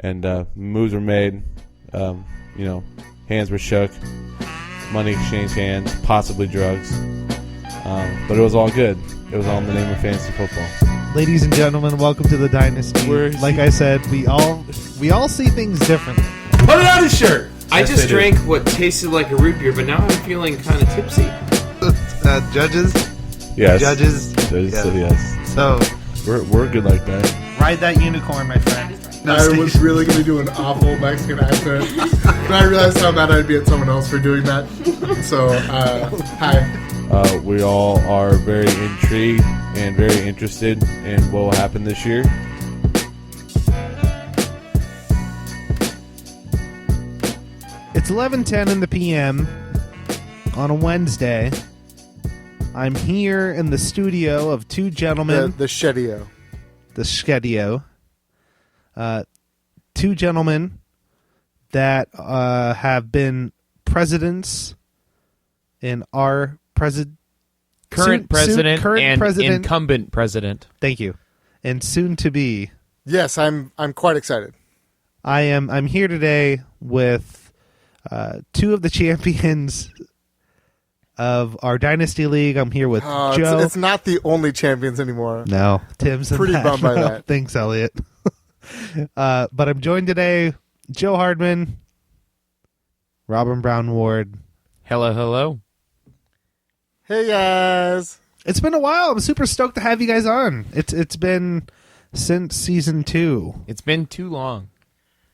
and moves were made. Hands were shook, money exchanged hands, possibly drugs. But it was all good. It was all in the name of fantasy football. Ladies and gentlemen, welcome to the Dynasty. Like I said, we all see things differently. Put it on his shirt. I Yes, just they do. drank what tasted like a root beer, but now I'm feeling kind of tipsy. Judges? Yes. Judges? Yes. So, We're good like that. Ride that unicorn, my friend. I was really going to do an awful Mexican accent, but I realized how bad I'd be at someone else for doing that. So, hi. We all are very intrigued and very interested in what will happen this year. It's 11:10 in the p.m. on a Wednesday. I'm here in the studio of two gentlemen. The Shedio. The Schedio. Two gentlemen that have been presidents in our current president and president. incumbent president. Thank you. And soon to be. Yes, I'm quite excited. I'm here today with two of the champions of our Dynasty League. I'm here with Joe. It's not the only champions anymore. No, Tim's in Pretty that. bummed by No, that. Thanks, Elliot. But I'm joined today, Joe Hardman, Robin Brown Ward. Hello. Hey, guys. It's been a while. I'm super stoked to have you guys on. It's been since season 2. It's been too long.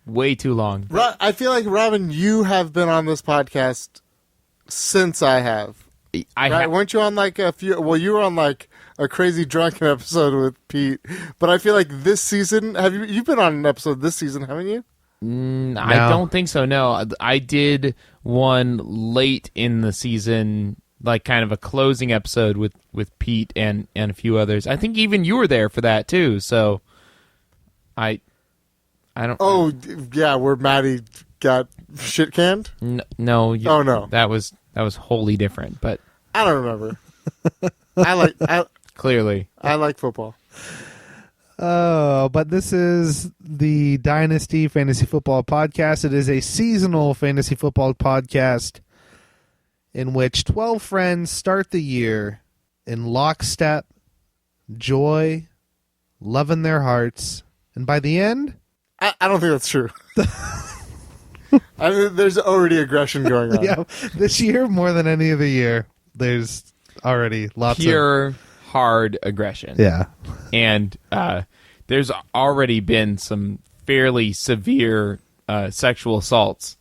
Way too long. I feel like, Robin, you have been on this podcast since I have. Weren't you on like a few? Well, you were on like a crazy drunken episode with Pete, but I feel like this season, you've been on an episode this season, haven't you? I don't think so. No, I did one late in the season, like kind of a closing episode with Pete and a few others. I think even you were there for that too. So I don't. Oh yeah, where Maddie got shit canned. No. Oh no, that was wholly different. But I don't remember. clearly, I like football. Oh, but this is the Dynasty Fantasy Football Podcast. It is a seasonal fantasy football podcast in which 12 friends start the year in lockstep, joy, love in their hearts, and by the end... I don't think that's true. There's already aggression going on. Yeah, this year, more than any other year, there's already lots of... pure hard aggression. Yeah. And there's already been some fairly severe sexual assaults.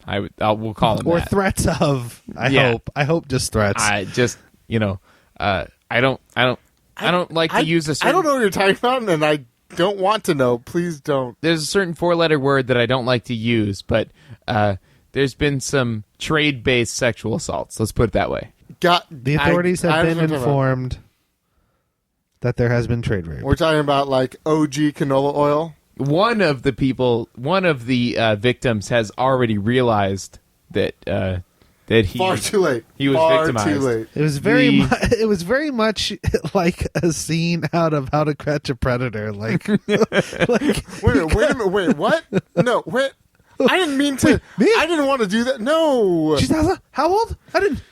We'll call them or that. threats of. I hope just threats. I just I don't like to use a certain. I don't know what you're talking about, and I don't want to know. Please don't. There's a certain 4-letter word that I don't like to use, but there's been some trade-based sexual assaults. Let's put it that way. The authorities have been informed that there has been trade rape. We're talking about like OG canola oil. One of the victims has already realized that he far too late. He was far victimized. Too late. It was very much like a scene out of How to Catch a Predator. Like, wait a minute. Wait, what? No, wait. I didn't mean to. Me? I didn't want to do that. No. She's how old?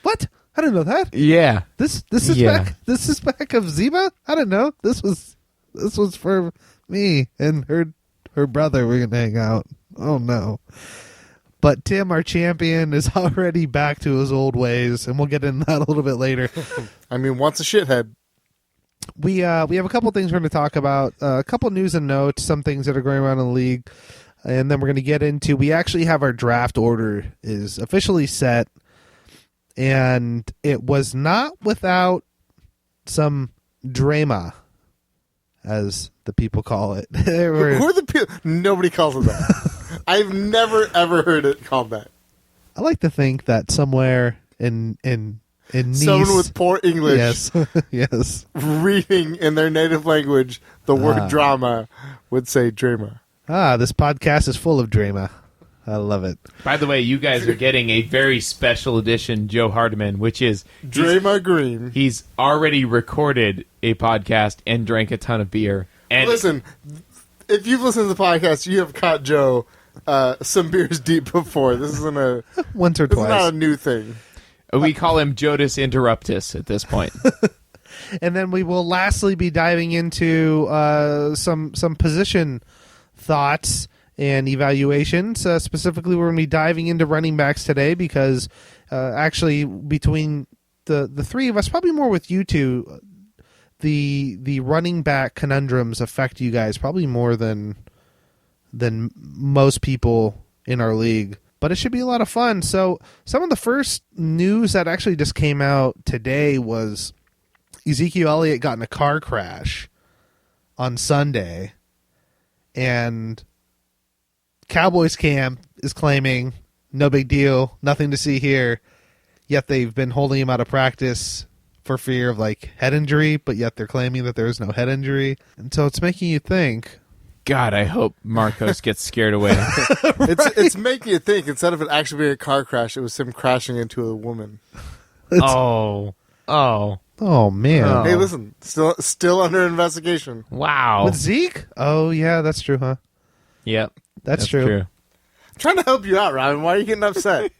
What? I didn't know that. Yeah. This is back. This is back of Ziba. I didn't know. This was for me and her brother. We're gonna hang out. Oh no. But Tim, our champion, is already back to his old ways, and we'll get into that a little bit later. I mean, once a shithead. We have a couple things we're going to talk about, a couple news and notes, some things that are going around in the league, and then we're going to get into. We actually have our draft order is officially set, and it was not without some drama, as the people call it. Who are the people? Nobody calls it that. I've never ever heard it called that. I like to think that somewhere in Nice, someone with poor English, yes, reading in their native language the word drama would say drama. This podcast is full of drama. I love it. By the way, you guys are getting a very special edition Joe Hardman, which is Drama Green. He's already recorded a podcast and drank a ton of beer. And listen, if you've listened to the podcast, you have caught Joe some beers deep before. This isn't once or this twice. is not a new thing. We call him Jodas Interruptus at this point. And then we will lastly be diving into some position thoughts and evaluations. Specifically, we're going to be diving into running backs today because actually between the three of us, probably more with you two, the running back conundrums affect you guys probably more than most people in our league. But it should be a lot of fun. So some of the first news that actually just came out today was Ezekiel Elliott got in a car crash on Sunday, and Cowboys camp is claiming no big deal, nothing to see here, yet they've been holding him out of practice for fear of like head injury, but yet they're claiming that there is no head injury. And so it's making you think, God, I hope Marcos gets scared away. It's making you think, instead of it actually being a car crash, it was him crashing into a woman. Oh, man. Oh. Hey, listen, still under investigation. wow. With Zeke? Oh, yeah, that's true, huh? Yep, That's true. I'm trying to help you out, Robin. Why are you getting upset?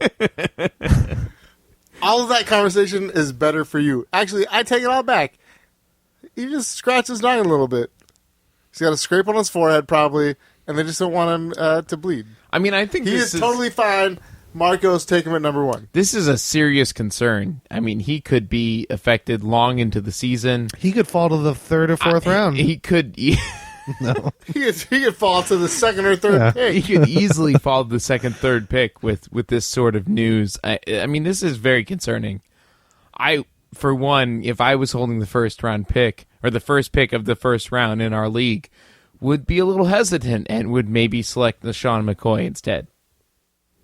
All of that conversation is better for you. Actually, I take it all back. He just scratched his noggin a little bit. He's got a scrape on his forehead, probably, and they just don't want him to bleed. I mean, I think He is totally fine. Marcos, take him at number 1. This is a serious concern. I mean, he could be affected long into the season. He could fall to the third or fourth round. He could. No. He could fall to the second or third pick. He could easily fall to the second, third pick with this sort of news. I mean, this is very concerning. For one, if I was holding the first round pick or the first pick of the first round in our league, would be a little hesitant and would maybe select LaShawn McCoy instead.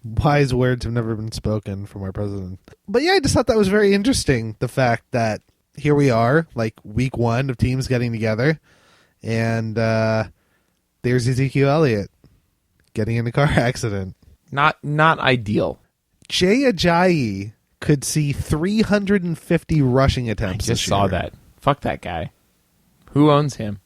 Wise words have never been spoken from our president. But yeah, I just thought that was very interesting. The fact that here we are, like week 1 of teams getting together, and there's Ezekiel Elliott getting in a car accident. Not ideal. Jay Ajayi could see 350 rushing I attempts. just this saw year. that. Fuck that guy. Who owns him?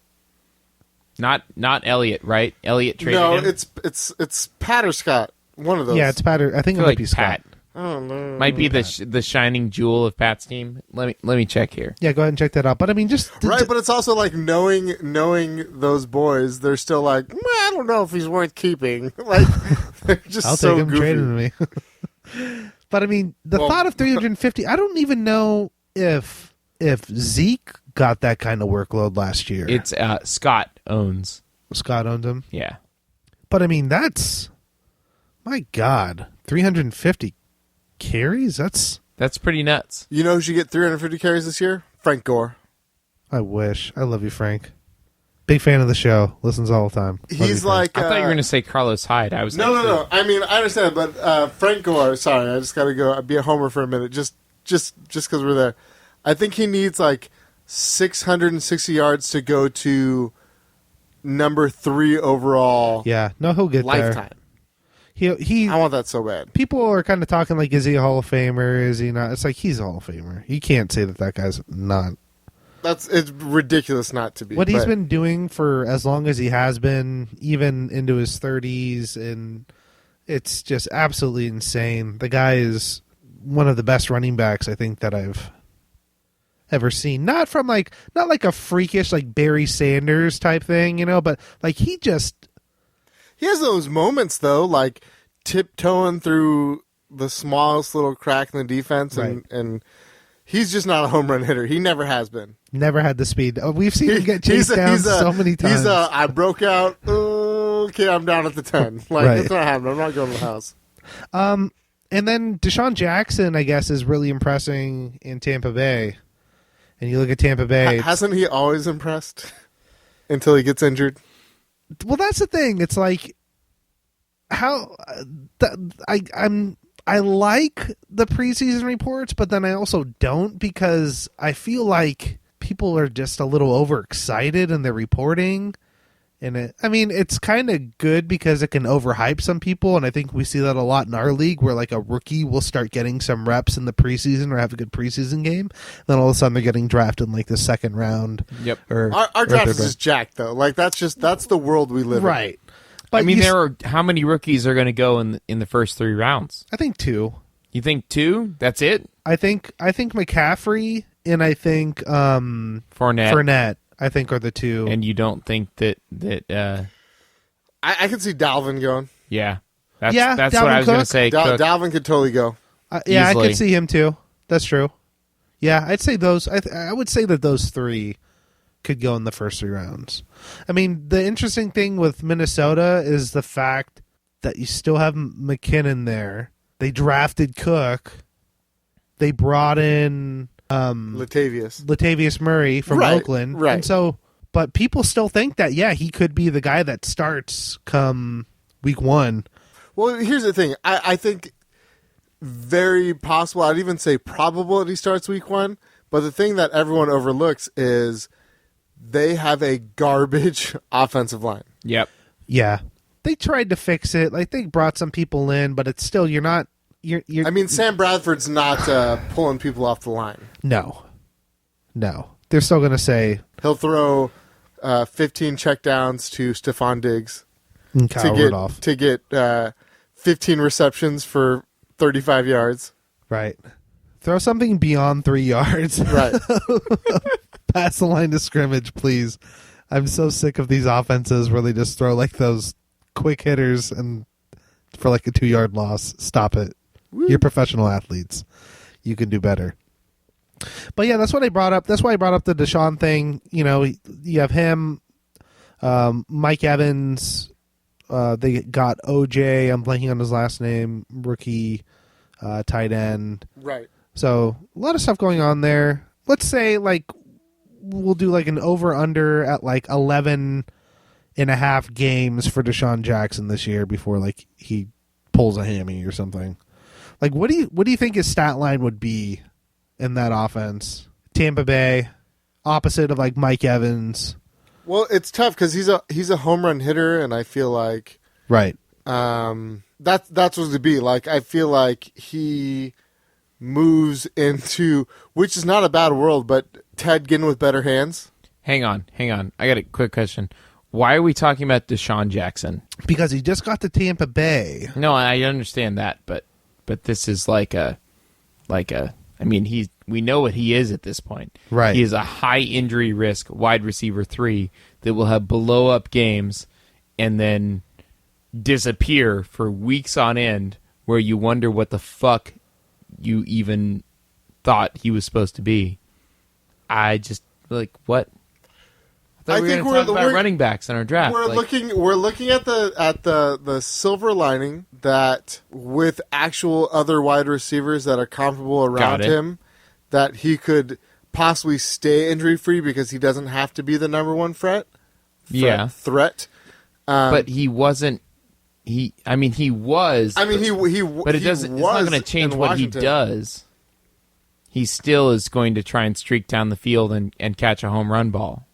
Not Elliott, right? Elliott traded No, him. it's Pat or Scott. One of those. Yeah, it's Patter. I think I it feel might like be Scott. Pat. I don't know. Might be the shining jewel of Pat's team. Let me check here. Yeah, go ahead and check that out. But I mean, just Right, but it's also like knowing those boys, they're still like, I don't know if he's worth keeping. Like, they're just I'll so take him goofy. trading me. But I mean, the thought of 350. I don't even know if Zeke got that kind of workload last year. It's Scott owns. Scott owns him. Yeah. But I mean, that's, my God, 350 carries. That's Pretty nuts. You know who should get 350 carries this year? Frank Gore. I wish. I love you, Frank. Big fan of the show. Listens all the time. Love you, He's Frank. like... I thought you were going to say Carlos Hyde. I was No. I mean, I understand, but Frank Gore, sorry, I just got to go be a homer for a minute, just because we're there. I think he needs like 660 yards to go to number 3 overall Yeah, no, he'll get lifetime. there. He. I want that so bad. People are kind of talking like, is he a Hall of Famer? Is he not? It's like, he's a Hall of Famer. You can't say that guy's not. It's ridiculous not to be. What he's but- been doing for as long as he has been, even into his 30s, and it's just absolutely insane. The guy is one of the best running backs I think that I've ever seen. Not like a freakish like Barry Sanders type thing, but like he has those moments though, like tiptoeing through the smallest little crack in the defense, and he's just not a home run hitter. He never has been. never had the speed. We've seen him get chased down so many times. I broke out. Okay, I'm down at the 10. Like, Right. That's not happening. I'm not going to the house. And then Deshaun Jackson, I guess, is really impressing in Tampa Bay. And you look at Tampa Bay. Hasn't he always impressed until he gets injured? Well, that's the thing. It's like how I like the preseason reports, but then I also don't, because I feel like people are just a little overexcited in their reporting, And it's kind of good because it can overhype some people, and I think we see that a lot in our league, where like a rookie will start getting some reps in the preseason or have a good preseason game, then all of a sudden they're getting drafted in like the second round. Yep. Or our draft is just jacked though. Like that's the world we live in. Right. But I mean, how many rookies are going to go in the first 3 rounds? I think 2. You think 2? That's it? I think McCaffrey and I think Fournette. I think are the 2. And you don't think that I can see Dalvin going. Yeah. That's Dalvin what I was going to Cook. say. Cook. Dalvin could totally go. Yeah, Easily. I could see him too. That's true. Yeah, I'd say those. I would say that those 3 could go in the first 3 rounds. I mean, the interesting thing with Minnesota is the fact that you still have McKinnon there. They drafted Cook. They brought in Latavius Murray from Oakland. Right. And so, but people still think that, he could be the guy that starts come week 1. Well, here's the thing. I think very possible. I'd even say probable that he starts week 1. But the thing that everyone overlooks is they have a garbage offensive line. Yep. Yeah. They tried to fix it. Like, they brought some people in, but it's still, you're I mean, Sam Bradford's not pulling people off the line. No. They're still going to say He'll throw 15 checkdowns to Stephon Diggs Kyle Rudolph. to get 15 receptions for 35 yards. Right. Throw something beyond 3 yards. Right. Pass the line of scrimmage, please. I'm so sick of these offenses where they just throw like those quick hitters and for like a 2-yard loss. Stop it. Woo. You're professional athletes. You can do better. But yeah, that's what I brought up. That's why I brought up the Deshaun thing. You know, you have him, Mike Evans. They got OJ. I'm blanking on his last name. Rookie, tight end. Right. So a lot of stuff going on there. Let's say like we'll do like an over/under at like 11.5 games for Deshaun Jackson this year before like he pulls a hammy or something. Like what do you think his stat line would be in that offense? Tampa Bay, opposite of like Mike Evans. Well, it's tough because he's a home run hitter, and I feel like right. That's what it'd be like. I feel like he moves into, which is not a bad world, but Ted Ginn with better hands. Hang on. I got a quick question. Why are we talking about Deshaun Jackson? Because he just got to Tampa Bay. No, I understand that, but this is like a. I mean, we know what he is at this point. Right. He is a high injury risk wide receiver 3 that will have blow up games and then disappear for weeks on end, where you wonder what the fuck you even thought he was supposed to be. I just like what. I thought we were going to talk about running backs in our draft. We're looking at the silver lining that with actual other wide receivers that are comparable around him, that he could possibly stay injury free because he doesn't have to be the number 1 threat. Threat. But he wasn't. He was. I mean, he. But it doesn't. It's not going to change what he does. He still is going to try and streak down the field and catch a home run ball.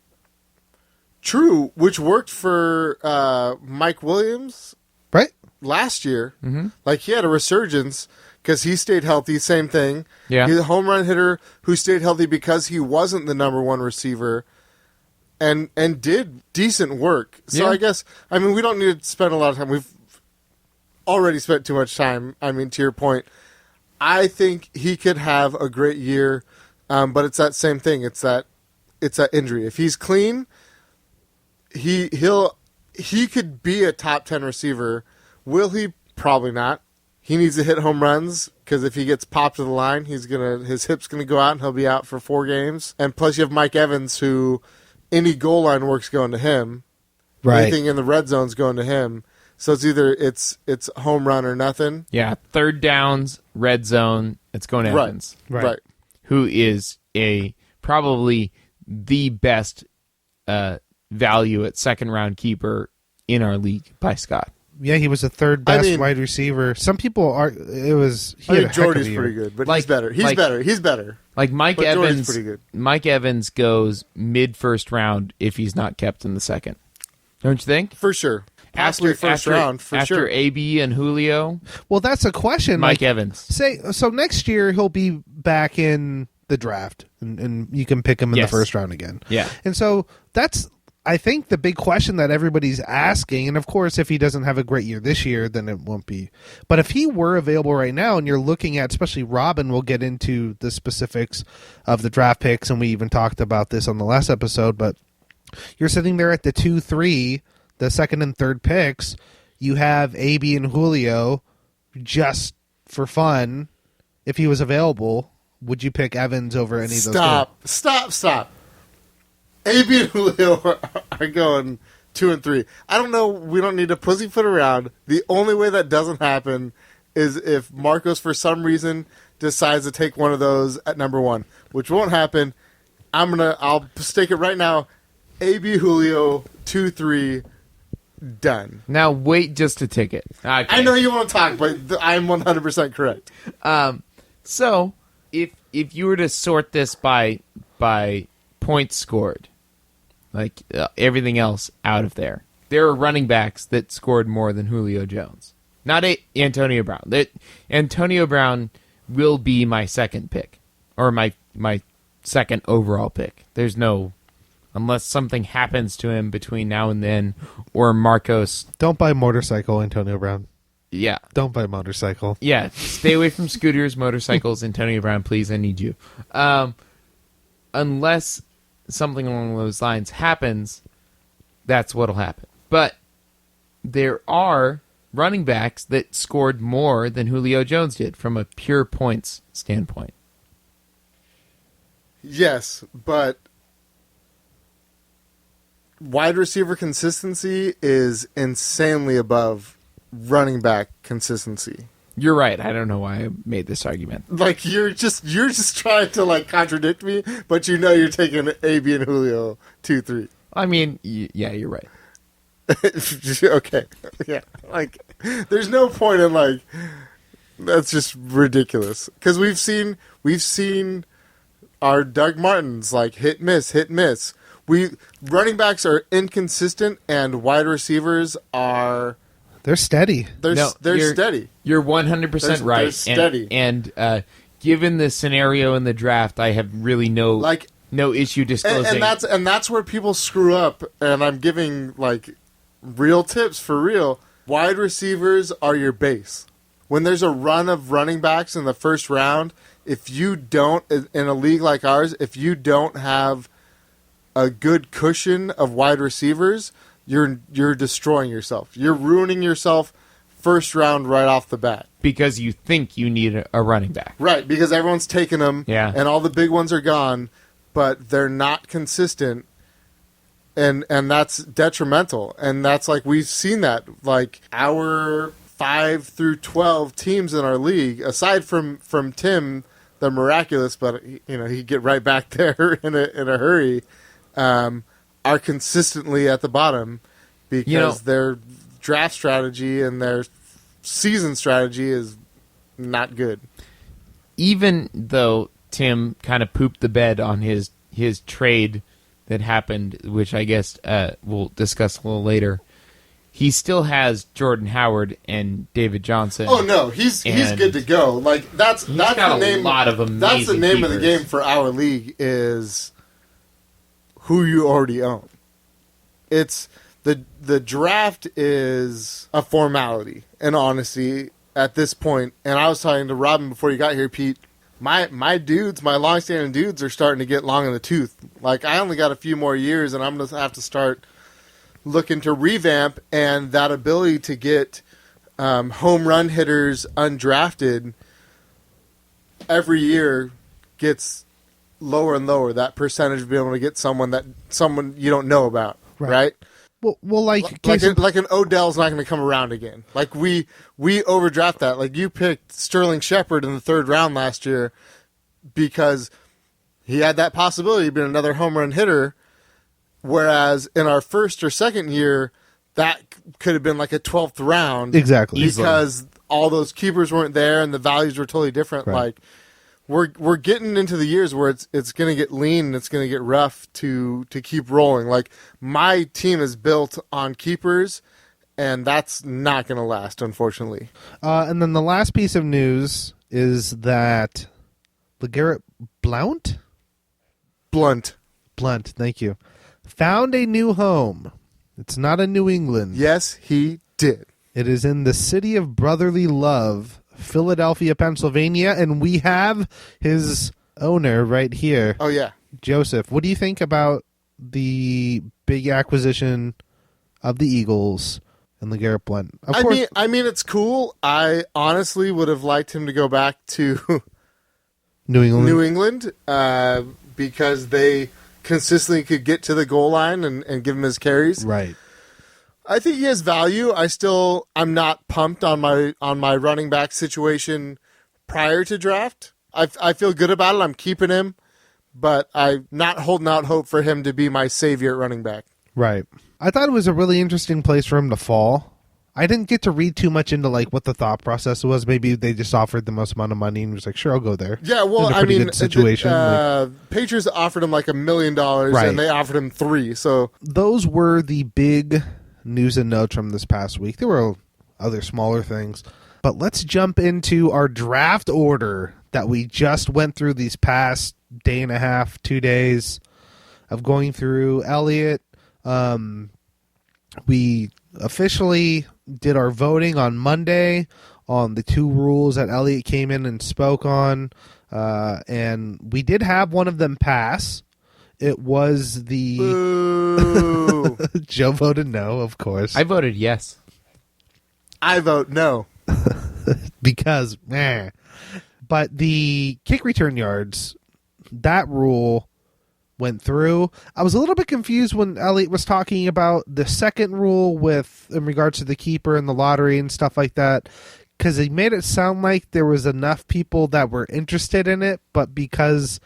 True, which worked for Mike Williams, right? Last year. Mm-hmm. Like he had a resurgence because he stayed healthy. Same thing. Yeah, he's a home run hitter who stayed healthy because he wasn't the number 1 receiver, and did decent work. So I guess we don't need to spend a lot of time. We've already spent too much time. I mean, to your point, I think he could have a great year, but it's that same thing. It's that injury. If he's clean, he could be a top 10 receiver. Will he? Probably not. He needs to hit home runs because if he gets popped to the line, his hip's gonna go out and he'll be out for 4 games. And plus, you have Mike Evans, who any goal line work's going to him. Right. Anything in the red zone's going to him. So it's either it's home run or nothing. Yeah, third downs, red zone, it's going to Evans. Right. Who is probably the best value at second round keeper in our league by Scott. Yeah, he was the 3rd best wide receiver. Some people are. It was. Jordy's pretty good, but he's better. He's better. Like Mike Evans. Pretty good. Mike Evans goes mid first round if he's not kept in the second. Don't you think? For sure. Possibly first round, for after sure. AB and Julio, Well, that's a question. Mike Evans. So next year he'll be back in the draft, and you can pick him in the first round again. Yeah. And so that's, I think, the big question that everybody's asking. And of course, if he doesn't have a great year this year, then it won't be. But if he were available right now, and you're looking at, especially Robin, we'll get into the specifics of the draft picks, and we even talked about this on the last episode, but you're sitting there at the 2-3, the second and third picks. You have AB and Julio just for fun. If he was available, would you pick Evans over any of those guys? Stop. AB and Julio are going 2 and 3. I don't know. We don't need to pussyfoot around. The only way that doesn't happen is if Marcos, for some reason, decides to take one of those at number 1, which won't happen. I'll stake it right now. AB Julio 2-3. Done. Now wait just a ticket. Okay. I know you want to talk, but I'm 100% correct. So if you were to sort this by points scored, like everything else out of there are running backs that scored more than Julio Jones. Not Antonio Brown. Antonio Brown will be my second pick, or my second overall pick. There's no. Unless something happens to him between now and then, or Marcos. Don't buy motorcycle, Antonio Brown. Yeah. Don't buy motorcycle. Yeah. Stay away from scooters, motorcycles, Antonio Brown, please. I need you. Unless something along those lines happens, that's what'll happen. But there are running backs that scored more than Julio Jones did from a pure points standpoint. Yes, but wide receiver consistency is insanely above running back consistency. You're right. I don't know why I made this argument. Like you're just trying to like contradict me, but you know you're taking AB and Julio 2-3. I mean, yeah, you're right. Okay, yeah. Like, there's no point in like that's just ridiculous because we've seen our Doug Martins like hit miss. Running backs are inconsistent, and wide receivers are they're steady. They're steady. You're 100% right. They're steady. And given the scenario in the draft, I have really no issue disclosing. And that's where people screw up. And I'm giving like real tips for real. Wide receivers are your base. When there's a run of running backs in the first round, if you don't, in a league like ours, if you don't have a good cushion of wide receivers, you're destroying yourself. You're ruining yourself first round right off the bat. Because you think you need a running back. Right, because everyone's taking them, yeah. And all the big ones are gone, but they're not consistent, and that's detrimental. And that's like, we've seen that. Like, our 5 through 12 teams in our league, aside from Tim, the miraculous, but he'd get right back there in a hurry, are consistently at the bottom because their draft strategy and their season strategy is not good. Even though Tim kind of pooped the bed on his trade that happened, which I guess we'll discuss a little later, he still has Jordan Howard and David Johnson. Oh no, he's good to go. Like that's the name. That's the name of the game for our league is who you already own. It's the draft is a formality, in honesty, at this point. And I was talking to Robin before you got here, Pete. My dudes, my long-standing dudes, are starting to get long in the tooth. Like, I only got a few more years, and I'm going to have to start looking to revamp. And that ability to get home run hitters undrafted every year gets lower and lower. That percentage of being able to get someone you don't know about, right? Well, like an Odell's not going to come around again. Like we overdraft that. Like you picked Sterling Shepard in the 3rd round last year because he had that possibility of being another home run hitter. Whereas in our first or second year, that could have been like a 12th round, exactly, because all those keepers weren't there and the values were totally different. Right. we're getting into the years where it's going to get lean and it's going to get rough to keep rolling. Like, my team is built on keepers, and that's not going to last, unfortunately. And then the last piece of news is that LeGarrette Blount, thank you, found a new home. It's not in New England. Yes, he did. It is in the city of brotherly love, Philadelphia, Pennsylvania, and we have his owner right here. Oh, yeah. Joseph, what do you think about the big acquisition of the Eagles and LeGarrette Blount? I mean, it's cool. I honestly would have liked him to go back to New England because they consistently could get to the goal line and give him his carries. Right. I think he has value. I'm not pumped on my running back situation prior to draft. I feel good about it. I'm keeping him, but I'm not holding out hope for him to be my savior at running back. Right. I thought it was a really interesting place for him to fall. I didn't get to read too much into like what the thought process was. Maybe they just offered the most amount of money and was like, "Sure, I'll go there." Yeah, well, I mean, good situation. Patriots offered him like $1 million, right, and they offered him $3 million. So those were the big news and notes from this past week. There were other smaller things, but let's jump into our draft order that we just went through these past day and a half, 2 days of going through. Elliot, we officially did our voting on Monday on the 2 rules that Elliot came in and spoke on, and we did have one of them pass. It was the Joe voted no, of course. I voted yes. I vote no. Because, but the kick return yards, that rule went through. I was a little bit confused when Elliot was talking about the second rule in regards to the keeper and the lottery and stuff like that, because he made it sound like there was enough people that were interested in it, but because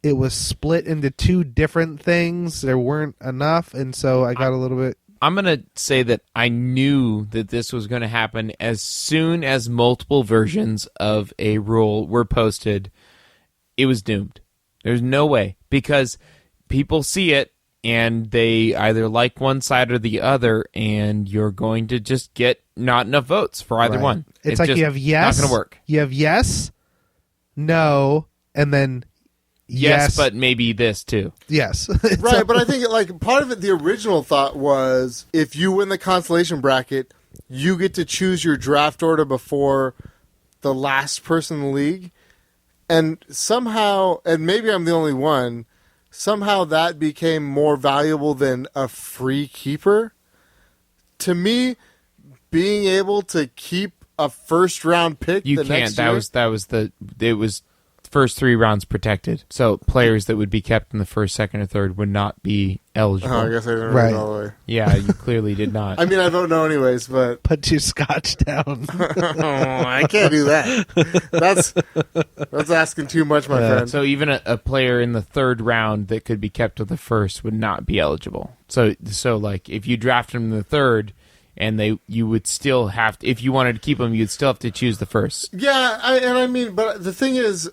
it was split into 2 different things, there weren't enough, and so I got a little bit... I'm going to say that I knew that this was going to happen as soon as multiple versions of a rule were posted. It was doomed. There's no way, because people see it and they either like one side or the other, and you're going to just get not enough votes for either one. It's like you have yes, not going to work. You have yes, no, and then yes, but maybe this too. Yes. Right, but I think like part of it, the original thought was if you win the consolation bracket, you get to choose your draft order before the last person in the league. And somehow, and maybe I'm the only one, somehow that became more valuable than a free keeper. To me, being able to keep a first round pick, you can't. It was first 3 rounds protected. So players that would be kept in the first, second, or third would not be eligible. Oh, I guess I didn't read it all the way. Yeah, you clearly did not. I mean, I vote no anyways, but put your scotch down. I can't do that. That's asking too much, my friend. So even a player in the 3rd round that could be kept to the first would not be eligible. So like if you draft him in the 3rd, and you would still have to, if you wanted to keep him, you'd still have to choose the first. Yeah, I mean, but the thing is,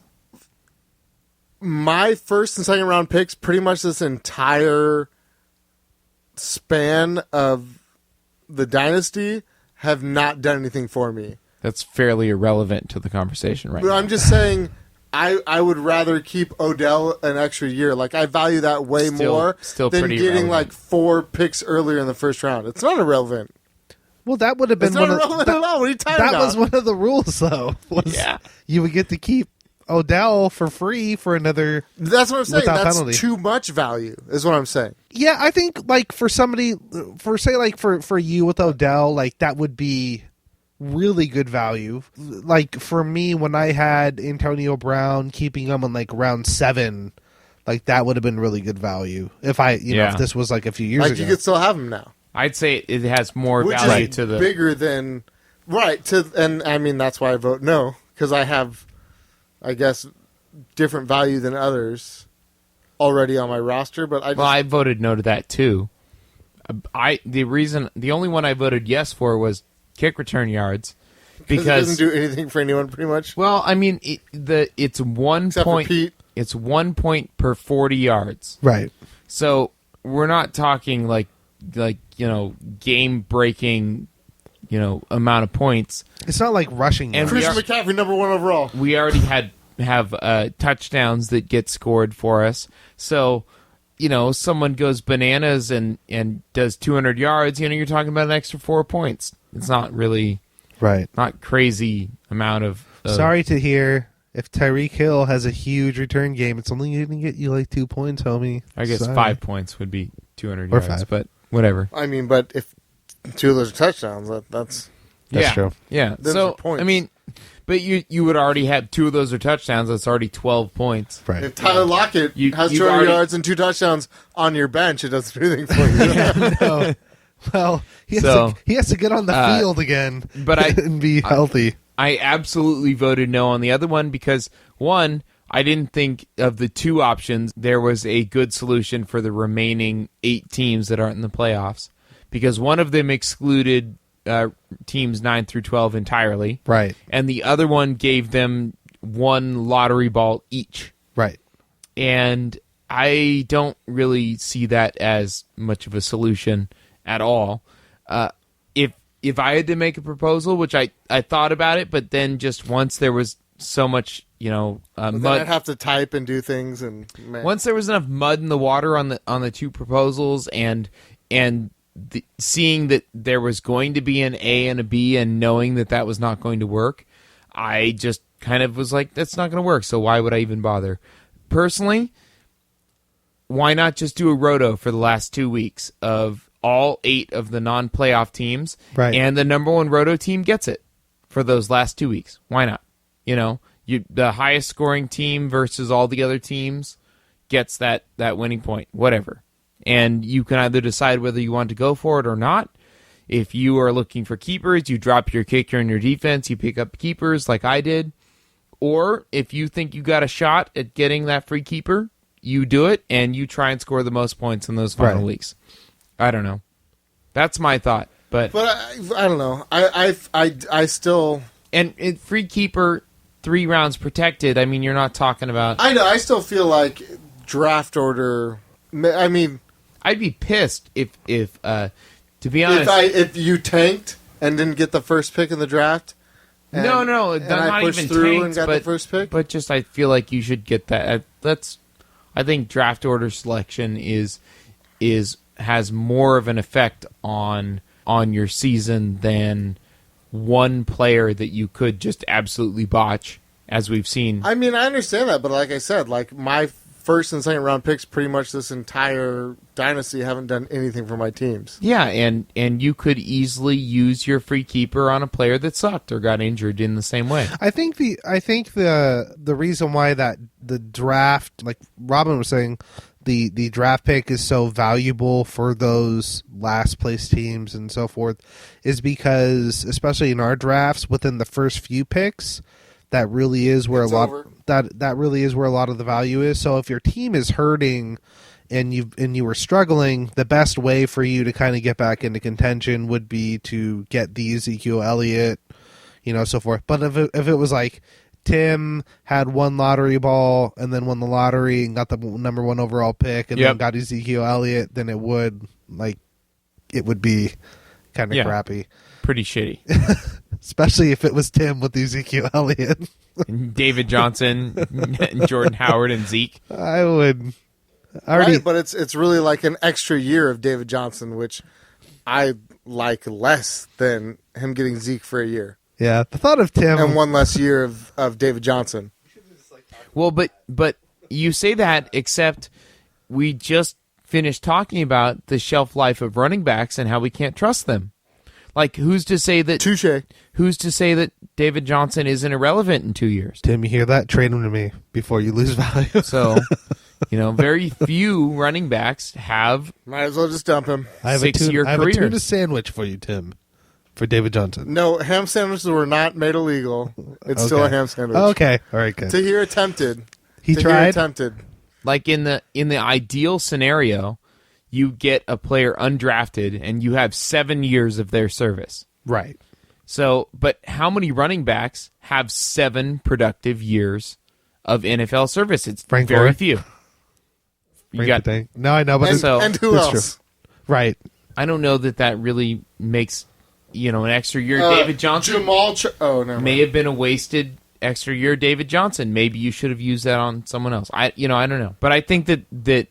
my first and second round picks, pretty much this entire span of the dynasty, have not done anything for me. That's fairly irrelevant to the conversation right now. I'm just saying, I would rather keep Odell an extra year. Like, I value that way more than getting relevant. like 4 picks earlier in the first round. It's not irrelevant. Well, that would have been it's not irrelevant at all. What are you talking about? That was one of the rules, though. You would get to keep Odell for free for another. That's what I'm saying. That's penalty. Too much value, is what I'm saying. Yeah, I think like for somebody, for you with Odell, like that would be really good value. Like for me, when I had Antonio Brown, keeping him in like round 7, like that would have been really good value. If if this was like a few years ago, you could still have him now. I'd say it has more Which value is to the bigger than and I mean that's why I vote no, because I have, I guess, different value than others already on my roster. But I voted no to that too. The only one I voted yes for was kick return yards, Because it doesn't do anything for anyone, pretty much. Well, I mean, it's 1 Except point. for Pete. It's 1 point per 40 yards. Right. So we're not talking like game breaking, amount of points. It's not like rushing. And Christian McCaffrey, number 1 overall. We already have touchdowns that get scored for us. So, someone goes bananas and does 200 yards. You're talking about an extra 4 points. It's not really not crazy amount of. Sorry to hear. If Tyreek Hill has a huge return game, it's only going to get you like 2 points, homie. I guess Sorry. 5 points would be 200 Or yards, 5. but whatever. I mean, but if 2 of those are touchdowns, that's true. Yeah. Those So are points. I mean, but you would already have 2 of those are touchdowns. That's already 12 points. Right. if Tyler Lockett has 200 yards and 2 touchdowns on your bench, it doesn't do anything for you. No. Well, he has to get on the field again, but and be healthy. I absolutely voted no on the other one because, one, I didn't think of the 2 options there was a good solution for the remaining 8 teams that aren't in the playoffs, because one of them excluded teams 9 through 12 entirely. Right. And the other one gave them 1 lottery ball each. Right. And I don't really see that as much of a solution at all. If I had to make a proposal, which I thought about it, but then just once there was so much, Then mud. I'd have to type and do things, and Once there was enough mud in the water on the 2 proposals, and seeing that there was going to be an A and a B, and knowing that was not going to work, I just kind of was like, that's not going to work. So why would I even bother? Personally, why not just do a roto for the last 2 weeks of all 8 of the non-playoff teams, right. And the number 1 roto team gets it for those last 2 weeks? Why not? The highest scoring team versus all the other teams gets that winning point, whatever. And you can either decide whether you want to go for it or not. If you are looking for keepers, you drop your kicker and your defense, you pick up keepers like I did. Or if you think you got a shot at getting that free keeper, you do it, and you try and score the most points in those final weeks. I don't know. That's my thought. But I don't know. I still... And free keeper, 3 rounds protected, I mean, you're not talking about... I know. I still feel like draft order... I mean... I'd be pissed if to be honest... If you tanked and didn't get the first pick in the draft... No, and not I pushed even through tanked, and got the first pick? But just I feel like you should get that. I think draft order selection has more of an effect on your season than one player that you could just absolutely botch, as we've seen. I mean, I understand that, but like I said, like my first and second round picks pretty much this entire dynasty haven't done anything for my teams. Yeah, and you could easily use your free keeper on a player that sucked or got injured in the same way. I think the reason why that the draft, like Robin was saying, the draft pick is so valuable for those last place teams and so forth is because, especially in our drafts, within the first few picks, that really is where that really is where a lot of the value is. So if your team is hurting and you were struggling, the best way for you to kind of get back into contention would be to get the Ezekiel Elliott, so forth. But if it was like Tim had 1 lottery ball and then won the lottery and got the number 1 overall pick and then got Ezekiel Elliott, then it would be kind of crappy. Pretty shitty. Especially if it was Tim with Ezekiel Elliott. David Johnson, Jordan Howard, and Zeke. I would... Right, but it's really like an extra year of David Johnson, which I like less than him getting Zeke for a year. Yeah, the thought of Tim... And 1 less year of David Johnson. Well, but you say that, except we just finished talking about the shelf life of running backs and how we can't trust them. Like, who's to say that... Touche. Who's to say that David Johnson isn't irrelevant in 2 years? Tim, you hear that? Trade him to me before you lose value. So, very few running backs have... Might as well just dump him. I have 6-year I have a careers. tuna sandwich for you, Tim, for David Johnson. No, ham sandwiches were not made illegal. It's still a ham sandwich. Okay, all right, good. Tahir attempted. He tried? Like, in the ideal scenario, you get a player undrafted and you have 7 years of their service. Right. So, but how many running backs have 7 productive years of NFL service? It's Frank very Gore. few. You got. No, I know, but And who that's else? true. Right. I don't know that really makes an extra year. David Johnson may have been a wasted extra year. David Johnson, maybe you should have used that on someone else. I don't know, but I think that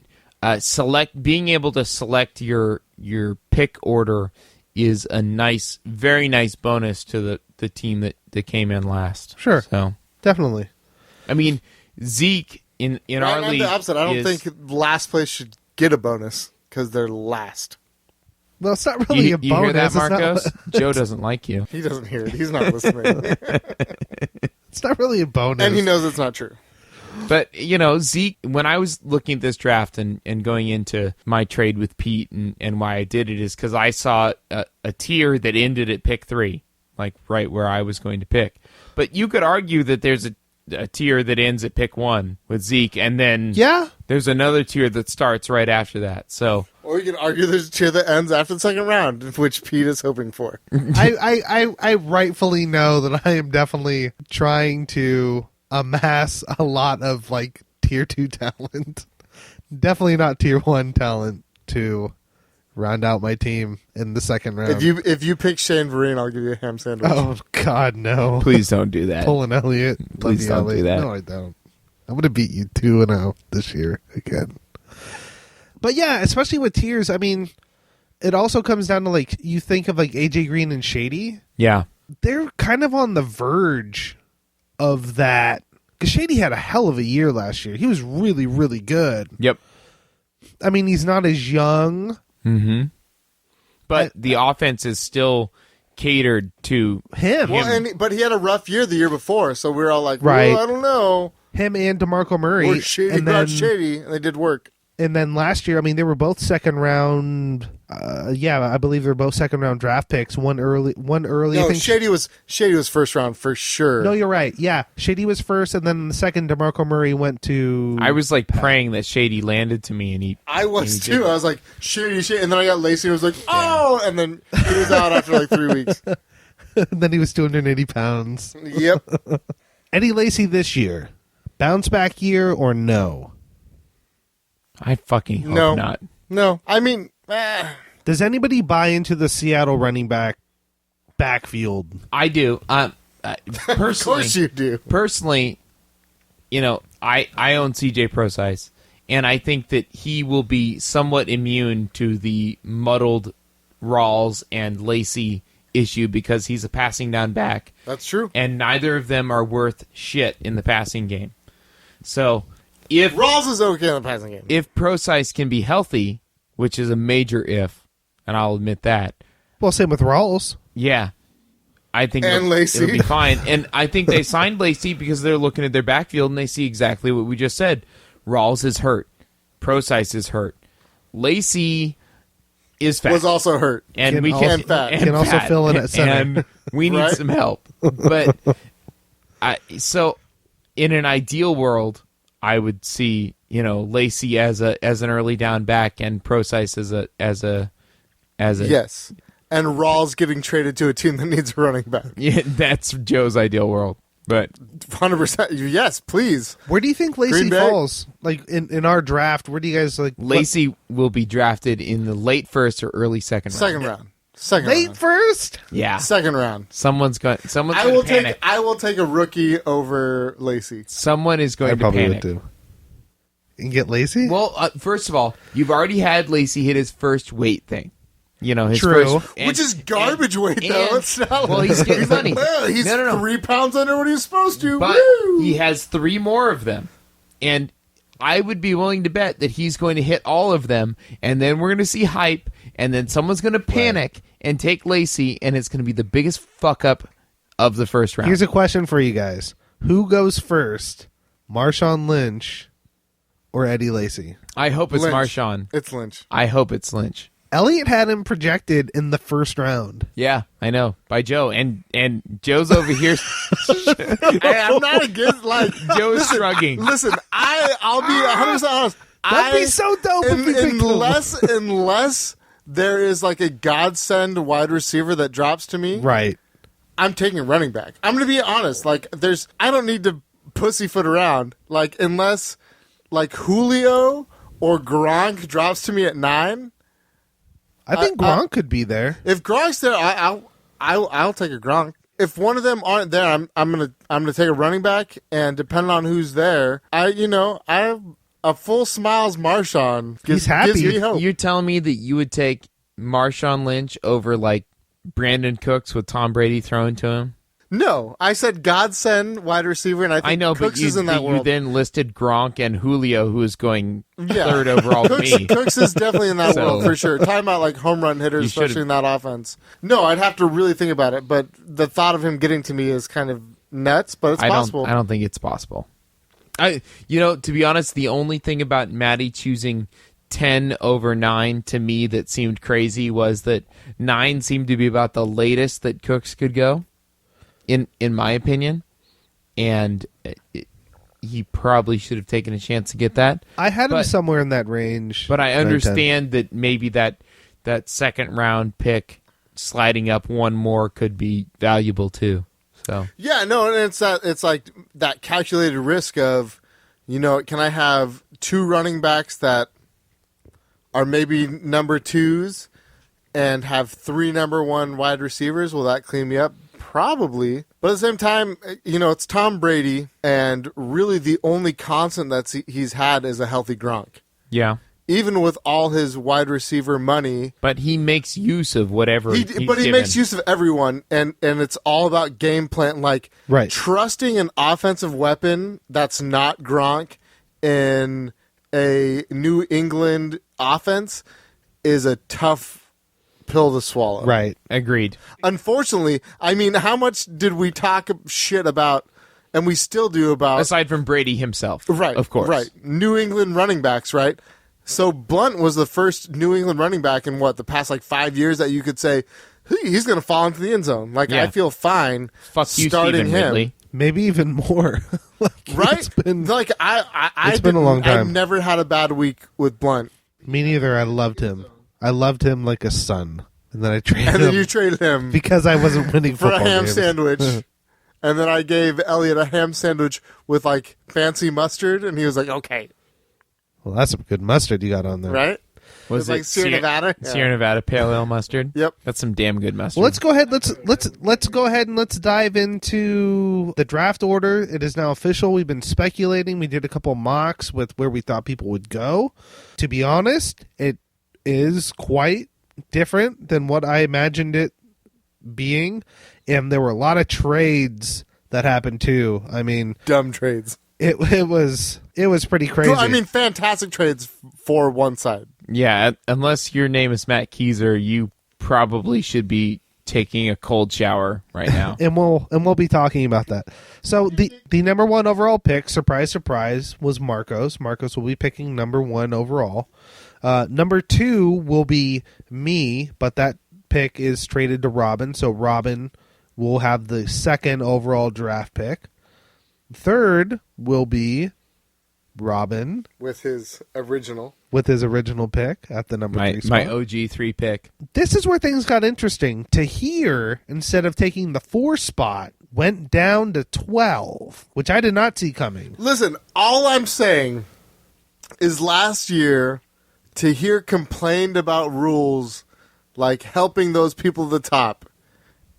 being able to select your pick order is a very nice bonus to the team that came in last. Sure. So Definitely. I mean, Zeke in our league. The opposite. I don't think last place should get a bonus because they're last. Well, it's not really a bonus. You hear that, It's not- Marcos? Joe doesn't like you. He doesn't hear it. He's not listening. It's not really a bonus. And he knows it's not true. But, Zeke, when I was looking at this draft and going into my trade with Pete and why I did it is because I saw a tier that ended at pick 3, like right where I was going to pick. But you could argue that there's a tier that ends at pick 1 with Zeke, and then there's another tier that starts right after that. So, or you can argue there's a tier that ends after the second round, which Pete is hoping for. I rightfully know that I am definitely trying to amass a lot of like tier 2 talent. Definitely not tier 1 talent to round out my team in the second round. If you pick Shane Vereen, I'll give you a ham sandwich. Oh God, no! please don't do that. Pulling Elliott. Please Love you, don't do Elliott. that. No, I don't. I'm gonna beat you 2-0 this year again. But yeah, especially with tiers, I mean, it also comes down to like you think of like AJ Green and Shady. Yeah. They're kind of on the verge of that because Shady had a hell of a year last year. He was really, really good. Yep. I mean, he's not as young. Mm-hmm. But the offense is still catered to him. Well, but he had a rough year the year before, so we were all like, Right. well, I don't know. Him and DeMarco Murray. Or Shady got Shady, and they did work. And then last year, I mean, they were both second round. I believe they're both second round draft picks. One early. No, I think Shady was first round for sure. No, you're right. Yeah, Shady was first, and then the second, DeMarco Murray went to. I was like praying that Shady landed to me, and he. I was too. I was like Shady, and then I got Lacey. And I was like, oh, and then he was out after like 3 weeks. And then he was 280 pounds. Yep. Eddie Lacy this year, bounce back year or no? I fucking hope not. No, I mean, does anybody buy into the Seattle running backfield? I do. Personally, of course you do. Personally, I own CJ Prosize, and I think that he will be somewhat immune to the muddled Rawls and Lacey issue because he's a passing down back. That's true. And neither of them are worth shit in the passing game. So if Rawls is okay in the passing game, if Prosize can be healthy, which is a major if, and I'll admit that. Well, same with Rawls. Yeah. I think and Lacey. it'll be fine. And I think they signed Lacey because they're looking at their backfield and they see exactly what we just said. Rawls is hurt. Prosize is hurt. Lacey is fat. Was also hurt. And we can fat. and Can also fat. fill in at center. And we need some help. But so in an ideal world, I would see, Lacey as an early down back and Prosize as a yes. And Rawls getting traded to a team that needs a running back. Yeah, that's Joe's ideal world. But 100%, yes, please. Where do you think Lacey Green Bay? falls? Like in our draft, where do you guys like? Lacey will be drafted in the late first or early second round. Second late round. first? Yeah. Second round. Someone's going to panic. I will take a rookie over Lacey. Someone is going I to probably panic. would too. And get Lacey? Well, first of all, you've already had Lacey hit his first weight thing. His True. first, Which is garbage weight, though. It's not. Well, he's getting money. Well, he's No. 3 pounds under what he's supposed to. But Woo! he has 3 more of them. And I would be willing to bet that he's going to hit all of them, and then we're going to see hype, and then someone's going to panic and take Lacey, and it's going to be the biggest fuck up of the first round. Here's a question for you guys: who goes first, Marshawn Lynch or Eddie Lacy? I hope it's Lynch. Marshawn. It's Lynch. I hope it's Lynch. Elliott had him projected in the first round. Yeah, I know. By Joe. And Joe's over here. I'm not against, Joe's shrugging. Listen, I'll be 100% honest. That'd be so dope if you picked him. Unless there is like a godsend wide receiver that drops to me, Right. I'm taking a running back. I'm going to be honest. Like, I don't need to pussyfoot around. Like, unless, like, Julio or Gronk drops to me at 9. I think Gronk could be there. If Gronk's there, I'll take a Gronk. If one of them aren't there, I'm gonna take a running back, and depending on who's there, I have a full smiles Marshawn. He's happy. Gives me hope. You're telling me that you would take Marshawn Lynch over like Brandon Cooks with Tom Brady thrown to him? No, I said godsend wide receiver, and I think know, Cooks but is in that you world. then listed Gronk and Julio, who is going third overall to me. Cooks is definitely in that So- world for sure. Talking about like home run hitters, You should've- especially in that offense. No, I'd have to really think about it, but the thought of him getting to me is kind of nuts, but it's possible. I don't think it's possible. To be honest, the only thing about Maddie choosing 10 over 9 to me that seemed crazy was that 9 seemed to be about the latest that Cooks could go, in my opinion, and he probably should have taken a chance to get that. I had him somewhere in that range. But I 9, 10. understand that maybe that second round pick sliding up one more could be valuable too. So Yeah, no, and it's like that calculated risk of, can I have 2 running backs that are maybe number 2s and have 3 number 1 wide receivers? Will that clean me up? Probably. But at the same time, it's Tom Brady, and really the only constant that he's had is a healthy Gronk. yeah, Even with all his wide receiver money, but he makes use of whatever. he given. makes use of everyone, and it's all about game plan. Like, Right. trusting an offensive weapon that's not Gronk in a New England offense is a tough pill to swallow. Right. Agreed. Unfortunately, I mean, how much did we talk shit about, and we still do about, Aside from Brady himself, right? Of course, right. New England running backs, right? So Blunt was the first New England running back in the past 5 years that you could say he's going to fall into the end zone. Like, Yeah. I feel fine Fuck you, starting Stephen him. Ridley. Maybe even more. Right? It's been, like it's been a long time. I've never had a bad week with Blunt, me neither. I loved him. I loved him like a son. And then I traded and then him you traded him because I wasn't winning for a football ham games. sandwich. And then I gave Elliot a ham sandwich with fancy mustard, and he was like, "Okay, Well, that's some good mustard you got on there. right?" Was It was Sierra Nevada. Sierra Nevada pale ale mustard. Yep. That's some damn good mustard. Well, let's go ahead. Let's go ahead and let's dive into the draft order. It is now official. We've been speculating. We did a couple mocks with where we thought people would go. To be honest, it is quite different than what I imagined it being, and there were a lot of trades that happened too. I mean, Dumb trades. it was pretty crazy. I mean, fantastic trades for one side. Yeah, unless your name is Matt Keyser, you probably should be taking a cold shower right now. and we'll be talking about that. So the number 1 overall pick, surprise, surprise, was Marcos. Marcos will be picking number 1 overall. Number 2 will be me, but that pick is traded to Robin, so Robin will have the 2nd overall draft pick. 3rd will be Robin With his original. with his original pick at the number 3 spot. my OG 3 pick. This is where things got interesting. Tahir, instead of taking the 4 spot, went down to 12, which I did not see coming. Listen, all I'm saying is last year, Tahir complained about rules like helping those people at the top,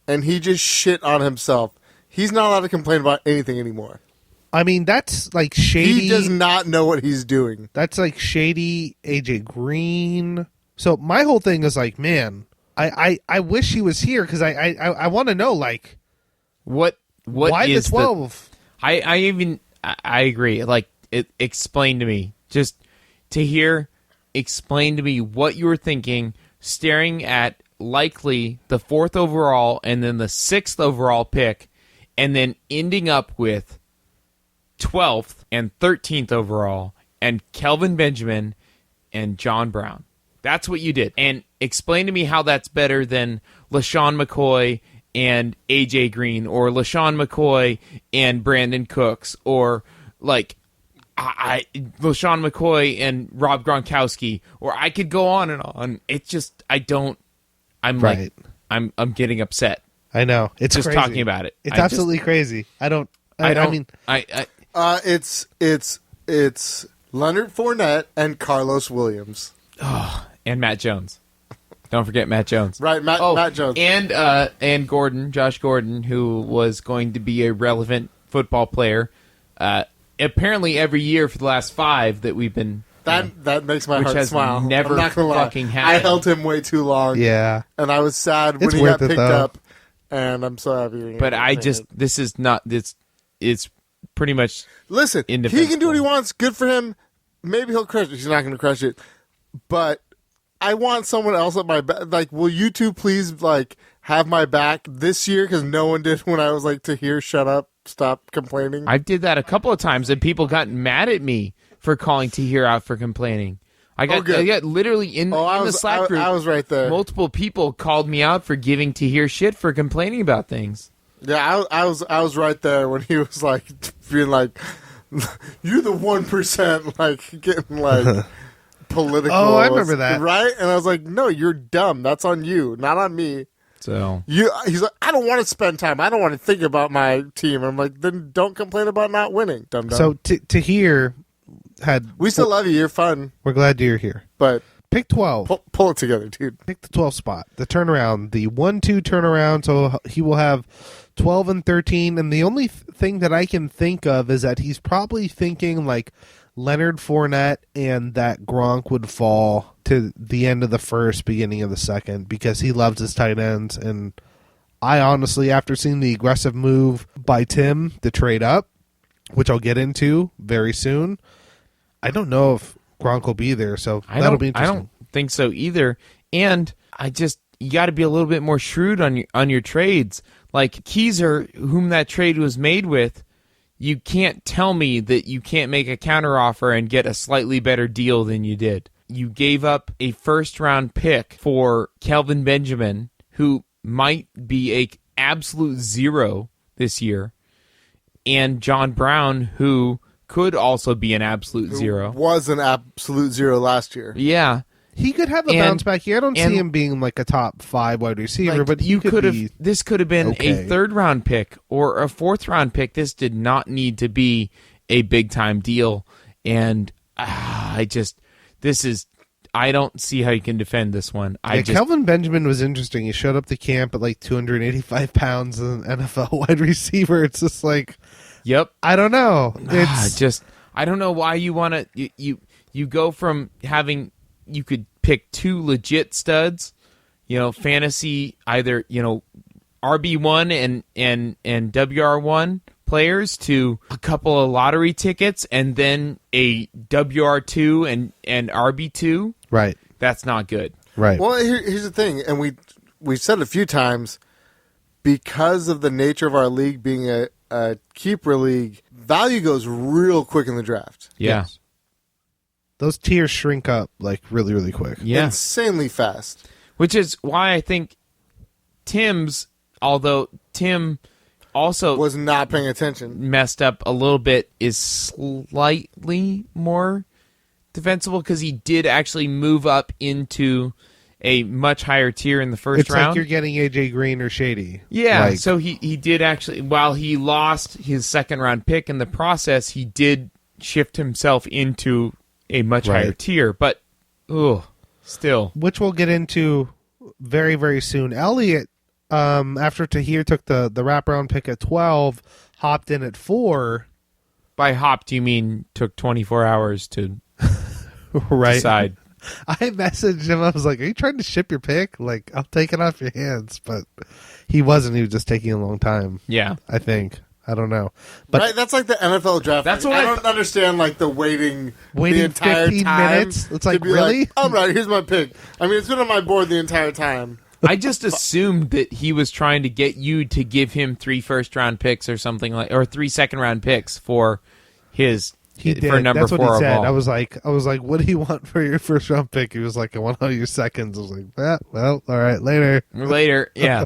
and he just shit on himself. He's not allowed to complain about anything anymore. I mean, that's like shady. He does not know what he's doing. That's like shady AJ Green. So my whole thing is like, man, I wish he was here because I want to know, like, What why the is 12? I agree. Like, explain to me. Just to hear, explain to me what you were thinking, staring at likely the 4th overall and then the 6th overall pick, and then ending up with 12th and 13th overall and Kelvin Benjamin and John Brown. That's what you did. And explain to me how that's better than LaShawn McCoy and AJ Green, or LaShawn McCoy and Brandon Cooks, or like LaShawn McCoy and Rob Gronkowski, or I could go on and on. It's just I'm Right. I'm getting upset. I know. It's just crazy. talking about it. It's absolutely crazy. I mean, It's Leonard Fournette and Carlos Williams. and Matt Jones. Don't forget Matt Jones. Right, Matt Jones. And Gordon, Josh Gordon, who was going to be a relevant football player. Apparently every year for the last 5 that we've been... That makes my which heart has smile. never I'm not gonna fucking lie. happened. I held him way too long. yeah. And I was sad when It's he got worth it, picked though. up. And I'm so happy. But this is not... It's pretty much... Listen, he can do what he wants. Good for him. Maybe he'll crush it. He's not going to crush it. But I want someone else at my back. Like, will you two please, like, have my back this year? Because no one did when I was like, Tahir, shut up. Stop complaining. I did that a couple of times, and people got mad at me for calling Tahir out for complaining. I got literally in the Slack group. I was right there. Multiple people called me out for giving Tahir shit for complaining about things. Yeah, I was right there when he was like being like, "You're the 1%," like getting like political. Oh, I remember that. Right? And I was like, "No, you're dumb. That's on you, not on me." So he's like, "I don't want to spend time. I don't want to think about my team." I'm like, "Then don't complain about not winning, dumb dumb." So Tahir had. We still love you. You're fun, We're glad you're here. but Pick 12. pull it together, dude. Pick the 12 spot. The turnaround. The 1-2 turnaround. So he will have 12 and 13. And the only thing that I can think of is that he's probably thinking like Leonard Fournette and that Gronk would fall to the end of the first, beginning of the second, because he loves his tight ends. And I honestly, after seeing the aggressive move by Tim to trade up, which I'll get into very soon, I don't know if Gronk will be there, so that'll be interesting. I don't think so either. And you got to be a little bit more shrewd on your trades. Like Keyser, whom that trade was made with, you can't tell me that you can't make a counteroffer and get a slightly better deal than you did. You gave up a first-round pick for Kelvin Benjamin, who might be a absolute zero this year, and John Brown, who could also be an absolute zero. Was an absolute zero last year. Yeah. He could have a bounce back here. I don't see him being like a top 5 wide receiver, like, but you could have. This could have been okay. a 3rd round pick or a 4th round pick. This did not need to be a big time deal, and I don't see how you can defend this one. Kelvin Benjamin was interesting. He showed up to camp at like 285 pounds as an NFL wide receiver. It's just like, yep. I don't know. I don't know why you want to. You go from having. You could pick 2 legit studs, fantasy, either, RB1 and WR1 players, to a couple of lottery tickets and then a WR2 and RB2. Right. That's not good. Right. Well, here's the thing, and we've said it a few times, because of the nature of our league being a keeper league, value goes real quick in the draft. Yeah. Yes. Those tiers shrink up like really, really quick. Yeah. Insanely fast. Which is why I think although Tim also was not paying attention, messed up a little bit, is slightly more defensible because he did actually move up into a much higher tier in the first round. It's like you're getting AJ Green or Shady. Yeah, so he did actually, while he lost his 2nd round pick in the process, he did shift himself into a much higher tier, but still. Which we'll get into very, very soon. Elliott, after Tahir took the wraparound pick at 12, hopped in at 4. By hopped, you mean took 24 hours to decide. I messaged him. I was like, are you trying to ship your pick? Like, I'll take it off your hands. But he wasn't. He was just taking a long time. Yeah. I think. I don't know. But right? That's like the NFL draft. That's like, what I don't understand, like, the waiting the entire 15 time. minutes? It's like, really? Like, all right, here's my pick. I mean, it's been on my board the entire time. I just assumed that he was trying to get you to give him 3 first-round picks or something like, or 3 second-round picks for his he did. for number That's 4 what he said. overall. I was like, what do you want for your first round pick? He was like, I want all your seconds. I was like, well, all right, later. Yeah.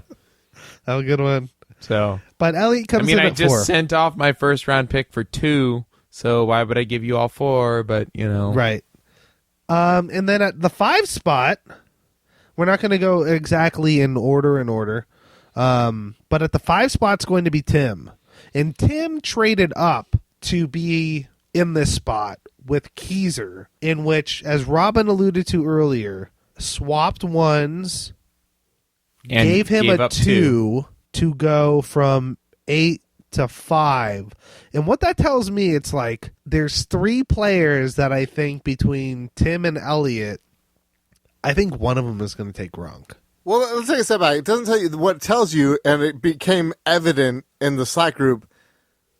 Have a good one. So, but Elliott comes in I at just 4. sent off my first-round pick for 2, so why would I give you all 4? But right. And then at the 5 spot, we're not going to go exactly in order. But at the 5 spot's going to be Tim. And Tim traded up to be in this spot with Keezer, in which, as Robin alluded to earlier, swapped ones, And gave him gave a up 2 to go from 8 to 5. And what that tells me, it's like there's 3 players that I think between Tim and Elliot, I think one of them is going to take Gronk. Well, let's take a step back. It doesn't tell you what it tells you, and it became evident in the Slack group.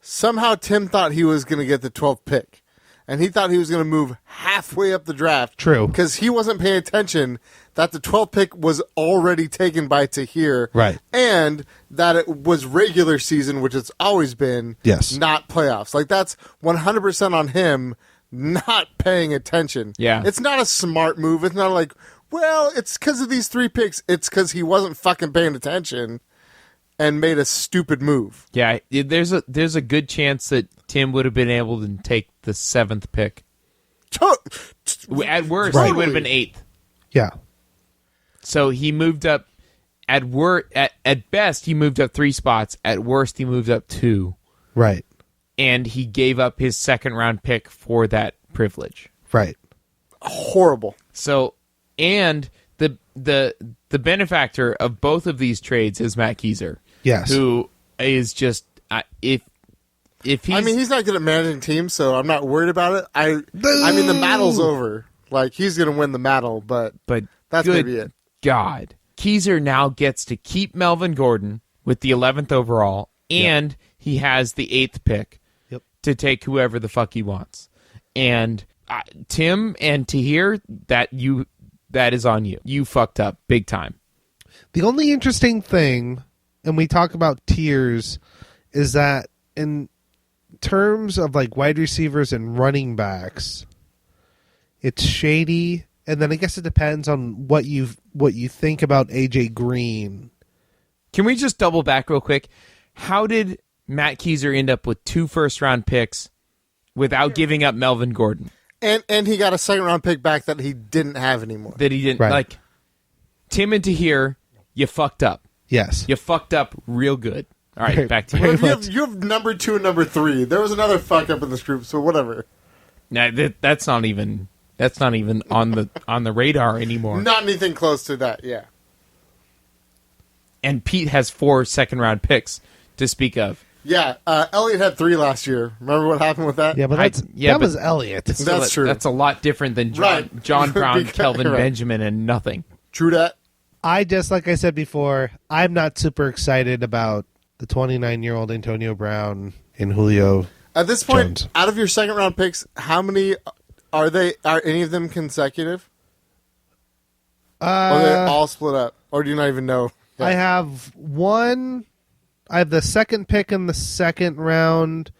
Somehow Tim thought he was going to get the 12th pick, and he thought he was going to move halfway up the draft. True. Because he wasn't paying attention that the 12th pick was already taken by Tahir. Right. And that it was regular season, which it's always been, Yes. not playoffs. Like, that's 100% on him not paying attention. Yeah. It's not a smart move. It's not like, well, it's because of these 3 picks. It's because he wasn't fucking paying attention and made a stupid move. Yeah, there's a good chance that Tim would have been able to take the 7th pick. At worst, he would have been 8th. Yeah. So he moved up. At best, he moved up 3 spots. At worst, he moved up 2. Right. And he gave up his 2nd round pick for that privilege. Right. Horrible. So, and the benefactor of both of these trades is Matt Keezer. Yes. Who is just if he's, I mean, he's not good at managing teams, so I'm not worried about it. I mean, the battle's over. Like, he's going to win the battle, but that's good maybe it. God, Keezer now gets to keep Melvin Gordon with the 11th overall, and he has the 8th pick to take whoever the fuck he wants. And Tim and Tahir, that is on you. You fucked up big time. The only interesting thing, and we talk about tiers, is that in terms of like wide receivers and running backs, it's shady. And then I guess it depends on what you think about AJ Green. Can we just double back real quick? How did Matt Keezer end up with 2 first-round picks without giving up Melvin Gordon? And he got a 2nd round pick back that he didn't have anymore. That he didn't. Right. Like, Tim and Tahir, you fucked up. Yes. You fucked up real good. All right, Very- back to very you. You have number 2 and number 3. There was another fuck up in this group, so whatever. Nah, that's not even on the radar anymore. Not anything close to that, yeah. And Pete has 4 second-round picks to speak of. Yeah, Elliott had 3 last year. Remember what happened with that? Yeah, but that was Elliott. That's true. That's a lot different than John Brown, Kelvin Right. Benjamin, and nothing. True that. I just, like I said before, I'm not super excited about the 29-year-old Antonio Brown and Julio. At this point, Jones. out of your 2nd round picks, how many are any of them consecutive? Or are they all split up? Or do you not even know? I have one. I have the 2nd pick in the 2nd round,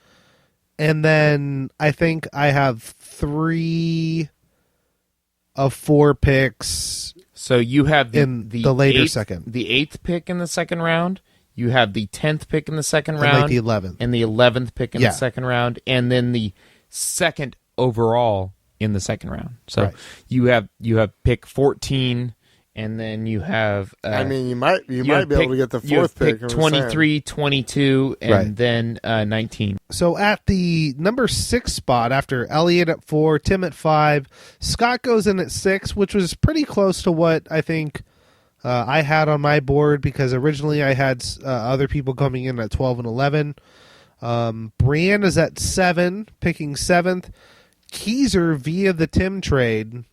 and then I think I have 3 of 4 picks. So you have In the later 8th, second. the 8th pick in the 2nd round. You have the 10th pick in the 2nd And round, like the 11th. and the 11th pick in Yeah. the 2nd round, and then the 2nd overall in the 2nd round. So Right. you have pick 14, and then you have. I mean, you might be have able to get the 4th pick. I'm just 23, 22, and Right. then 19. So at the number 6 spot, after Elliott at 4, Tim at 5, Scott goes in at 6, which was pretty close to what I think I had on my board, because originally I had other people coming in at 12 and 11. Brian is at 7, picking 7th. Keezer, via the Tim trade,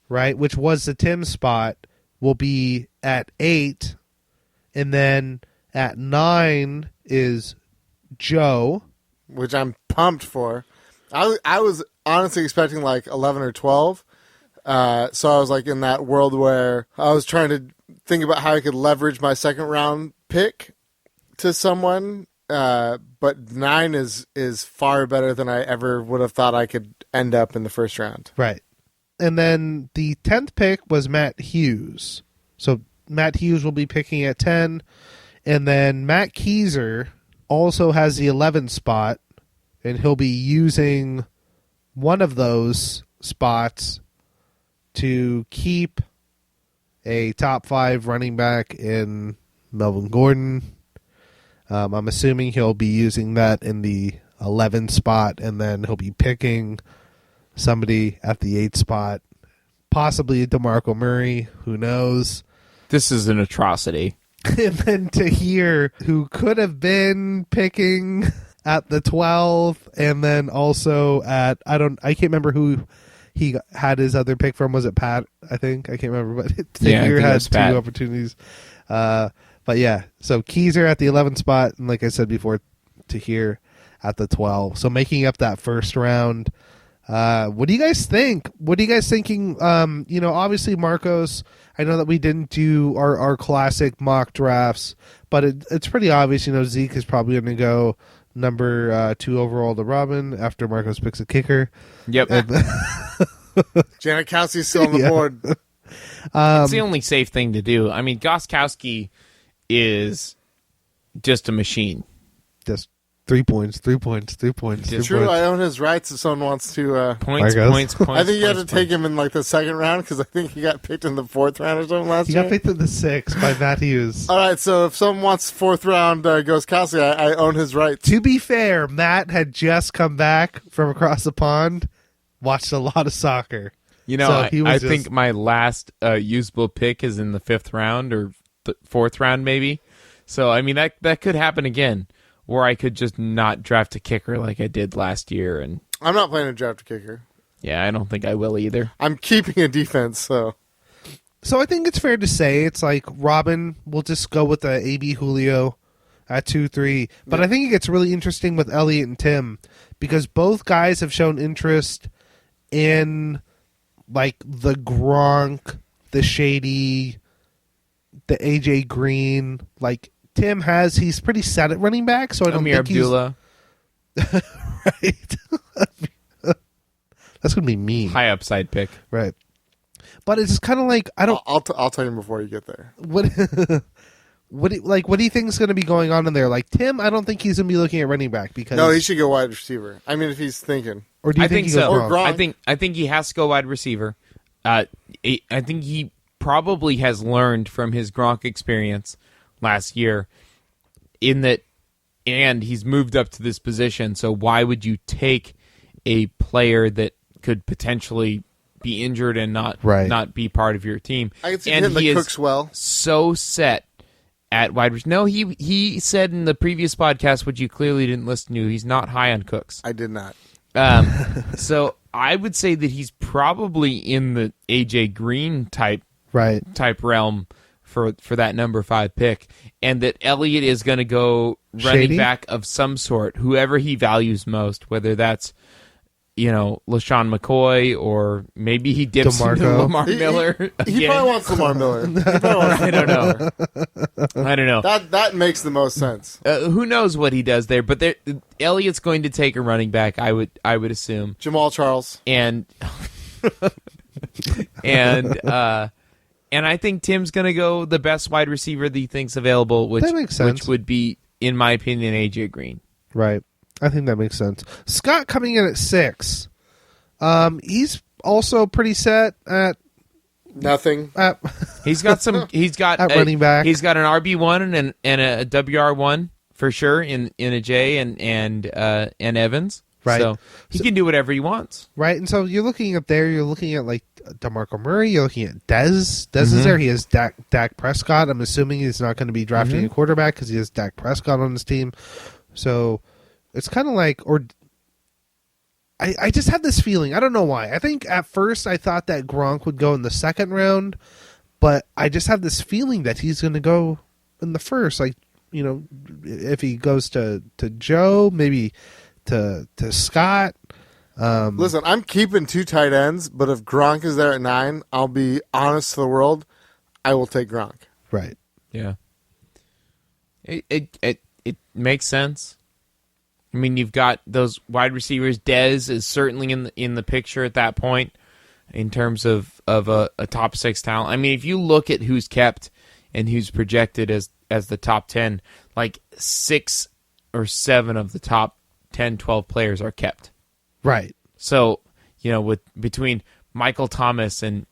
right, which was the Tim spot, will be at 8. And then at 9 is Joe. Which I'm pumped for. I was honestly expecting like 11 or 12. So I was like in that world where I was trying to think about how I could leverage my 2nd round pick to someone. But 9 is far better than I ever would have thought I could end up in the 1st round. Right. And then the 10th pick was Matt Hughes. So Matt Hughes will be picking at 10. And then Matt Keezer also has the 11th spot, and he'll be using one of those spots to keep a top 5 running back in Melvin Gordon. I'm assuming he'll be using that in the 11 spot, and then he'll be picking somebody at the 8 spot, possibly DeMarco Murray. Who knows? This is an atrocity. And then Tahir, who could have been picking at the 12, and then also at I can't remember who he had his other pick from. Was it Pat? I think I can't remember, but Tahir had 2 opportunities. But yeah, so Keyser at the 11th spot, and like I said before, Tahir at the 12. So making up that first round. What do you guys think? What are you guys thinking? Obviously Marcos, I know that we didn't do our classic mock drafts, but it's pretty obvious, Zeke is probably going to go number 2 overall to Robin after Marcos picks a kicker. Yep. Janikowski's still on the board. It's the only safe thing to do. I mean, Gostkowski is just a machine. Just 3 points. It's true, I own his rights if someone wants to... Points. I think you had to take him in the second round because I think he got picked in the 4th round or something last year. He got picked in the 6th by Matt Hughes. All right, so if someone wants 4th round Gostkowski, I own his rights. To be fair, Matt had just come back from across the pond, watched a lot of soccer. I think my last usable pick is in the 5th round or 4th round maybe. So, I mean, that could happen again, where I could just not draft a kicker like I did last year. And I'm not planning to draft a kicker. Yeah, I don't think I will either. I'm keeping a defense, so... So I think it's fair to say it's like Robin will just go with the AB Julio at 2-3. But I think it gets really interesting with Elliott and Tim because both guys have shown interest in like the Gronk, the Shady, the AJ Green. Like Tim he's pretty set at running back, so I don't Amir think Abdullah. Right. That's gonna be mean. High upside pick. Right. But it's kind of like I don't. I'll tell you before you get there. What do you think is going to be going on in there? Like Tim, I don't think he's going to be looking at running back because no, he should go wide receiver. I mean, if he's thinking, or do you think he goes so? Gronk? I think he has to go wide receiver. I think he probably has learned from his Gronk experience last year, in that, and he's moved up to this position. So why would you take a player that could potentially be injured and not be part of your team? I can see and him that cooks well. So set at wide receiver. No, he said in the previous podcast, which you clearly didn't listen to, he's not high on Cooks. I did not. So I would say that he's probably in the AJ Green type realm for that number 5 pick, and that Elliott is going to go running back of some sort, whoever he values most, whether that's LaShawn McCoy, or maybe he dips into Lamar Miller. He probably wants Lamar Miller. I don't know. That makes the most sense. Who knows what he does there? But Elliott's going to take a running back. I would assume Jamal Charles and I think Tim's going to go the best wide receiver that he thinks available, which would be, in my opinion, AJ Green. Right. I think that makes sense. Scott coming in at 6. He's also pretty set at nothing. He's got at running back. He's got an RB1 and a WR1 for sure in a J and Evans. Right. So he can do whatever he wants. Right. And so you're looking at like DeMarco Murray. You're looking at Dez. Dez is there. He has Dak Prescott. I'm assuming he's not going to be drafting a quarterback because he has Dak Prescott on his team. So it's kind of like, I just have this feeling. I don't know why. I think at first I thought that Gronk would go in the 2nd round, but I just have this feeling that he's going to go in the 1st. Like, if he goes to Joe, maybe to Scott. Listen, I'm keeping 2 tight ends, but if Gronk is there at 9, I'll be honest to the world, I will take Gronk. Right. Yeah. It makes sense. I mean, you've got those wide receivers. Dez is certainly in the picture at that point in terms of a top 6 talent. I mean, if you look at who's kept and who's projected as the top 10, like 6 or 7 of the top 10, 12 players are kept. Right. So, with between Michael Thomas and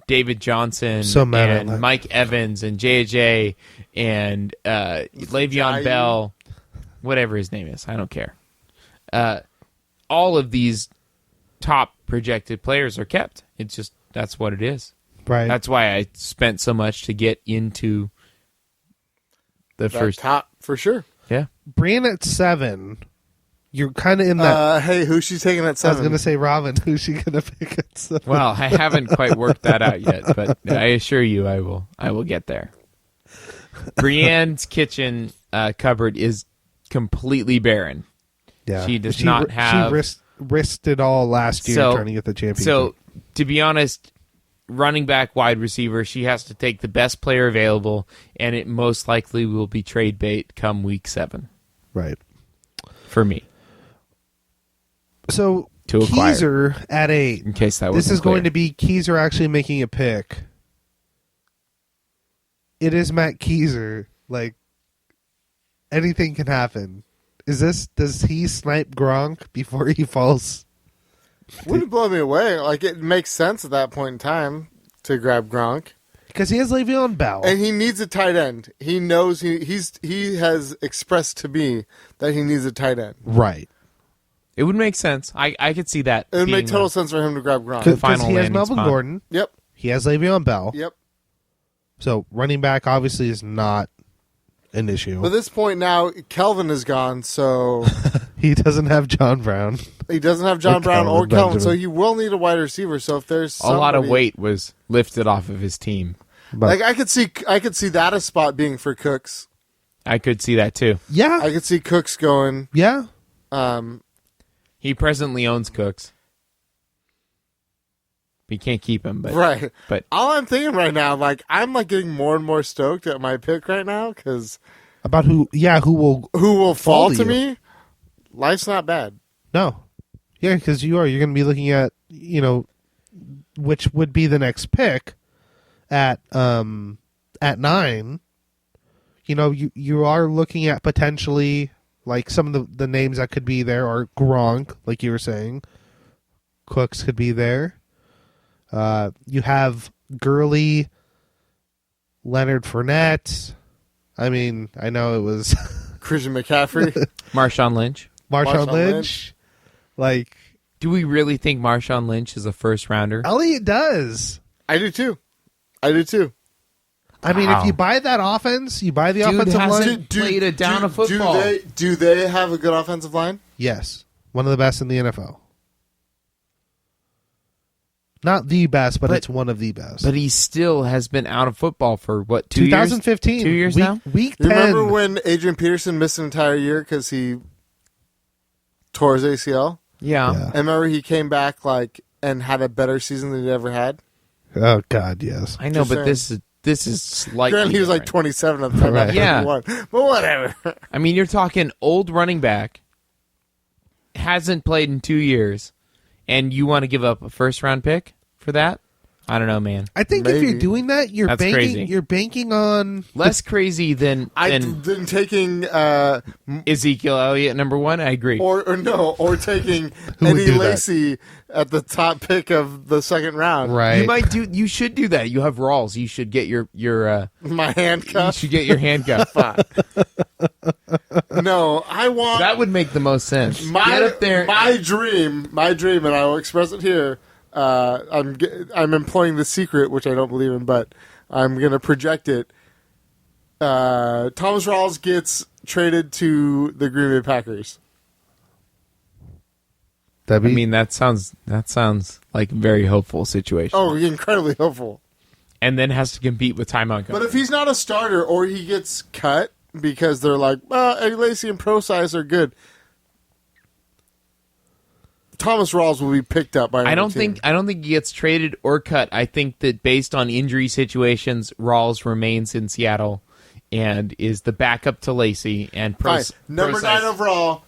David Johnson So mad at and that. Mike Evans and JJ and Le'Veon Bell, whatever his name is, I don't care. All of these top projected players are kept. It's just that's what it is. Right. That's why I spent so much to get into the first top for sure. Yeah. Brian at 7. You're kind of in that. Hey, who's she taking at I was 7? going to say Robin. Who's she going to pick at 7? Well, I haven't quite worked that out yet, but I assure you I will get there. Brienne's kitchen cupboard is completely barren. Yeah. She does not have... She risked it all last year trying to get the championship. So, to be honest, running back, wide receiver, she has to take the best player available, and it most likely will be trade bait come week 7 right. for me. So To acquire. Keezer at 8. In case that This wasn't is going clear. to be Keezer actually making a pick. It is Matt Keezer. Like, anything can happen. Does he snipe Gronk before he falls? Wouldn't blow me away. Like, it makes sense at that point in time to grab Gronk. Because he has Le'Veon Bell. And he needs a tight end. He knows he has expressed to me that he needs a tight end. Right. It would make sense. I could see that. It would make being total the- sense for him to grab Gronk. Because final he has landing Melvin spot. Gordon. Yep. He has Le'Veon Bell. Yep. So running back obviously is not an issue. But at this point now, Kelvin is gone, so He doesn't have John Brown. he doesn't have John Or Brown or Kelvin Kelvin, so Benjamin. he will need a wide receiver. So if there's A lot of somebody- weight was lifted off of his team. But like I could see that a spot being for Cooks. I could see that too. yeah, I could see Cooks going. yeah. He presently owns Cooks. We can't keep him, but Right. But All I'm thinking right now, like I'm like getting more and more stoked at my pick right now because About who will who will fall to to you. me? Life's not bad. no, yeah, because you're going to be looking at which would be the next pick at 9. You are looking at potentially like some of the names that could be there are Gronk, like you were saying. Cooks could be there. You have Gurley, Leonard Fournette. I mean, I know it was Christian McCaffrey. Marshawn Lynch. Marshawn Marshawn Lynch. Like, Do we really think Marshawn Lynch is a first rounder? Elliott does. I do too. I mean, Wow. if you buy that offense, you buy the Dude offensive hasn't line. played a down of football. Do they have a good offensive line? Yes. One of the best in the NFL. Not the best, but it's one of the best. But he still has been out of football for what, 2 years? 2015. 2 years week, now? Week You 10. remember when Adrian Peterson missed an entire year because he tore his ACL? Yeah. Yeah. And remember he came back and had a better season than he'd ever had? Oh, God, yes. I know, Just but saying. this is slightly Granted, he was like different. 27 at the time. Right. Not Yeah. 21. But whatever. I mean, you're talking old running back, hasn't played in 2 years, and you want to give up a first-round pick for that? I don't know, man. I think if Maybe. you're doing that, you're That's banking. crazy. You're banking on Less crazy than Then taking Ezekiel Elliott, number 1. I agree. or taking Who would Eddie do that? Lacy at the top pick of the second round. right. You should do that. You have Rawls. You should get your My you handcuff. should get your handcuff. No, I want That would make the most sense. Get my up there. my dream, and I will express it here. I'm employing the secret, which I don't believe in, but I'm going to project it. Thomas Rawls gets traded to the Green Bay Packers. I mean, that sounds like a very hopeful situation. Oh, incredibly hopeful. And then has to compete with Ty Montgomery. But if he's not a starter or he gets cut because they're like, well, Eddie Lacy and Pro Size are good, Thomas Rawls will be picked up by I another don't team. think he gets traded or cut. I think that based on injury situations, Rawls remains in Seattle and is the backup to Lacey and Fine. Number 9 overall,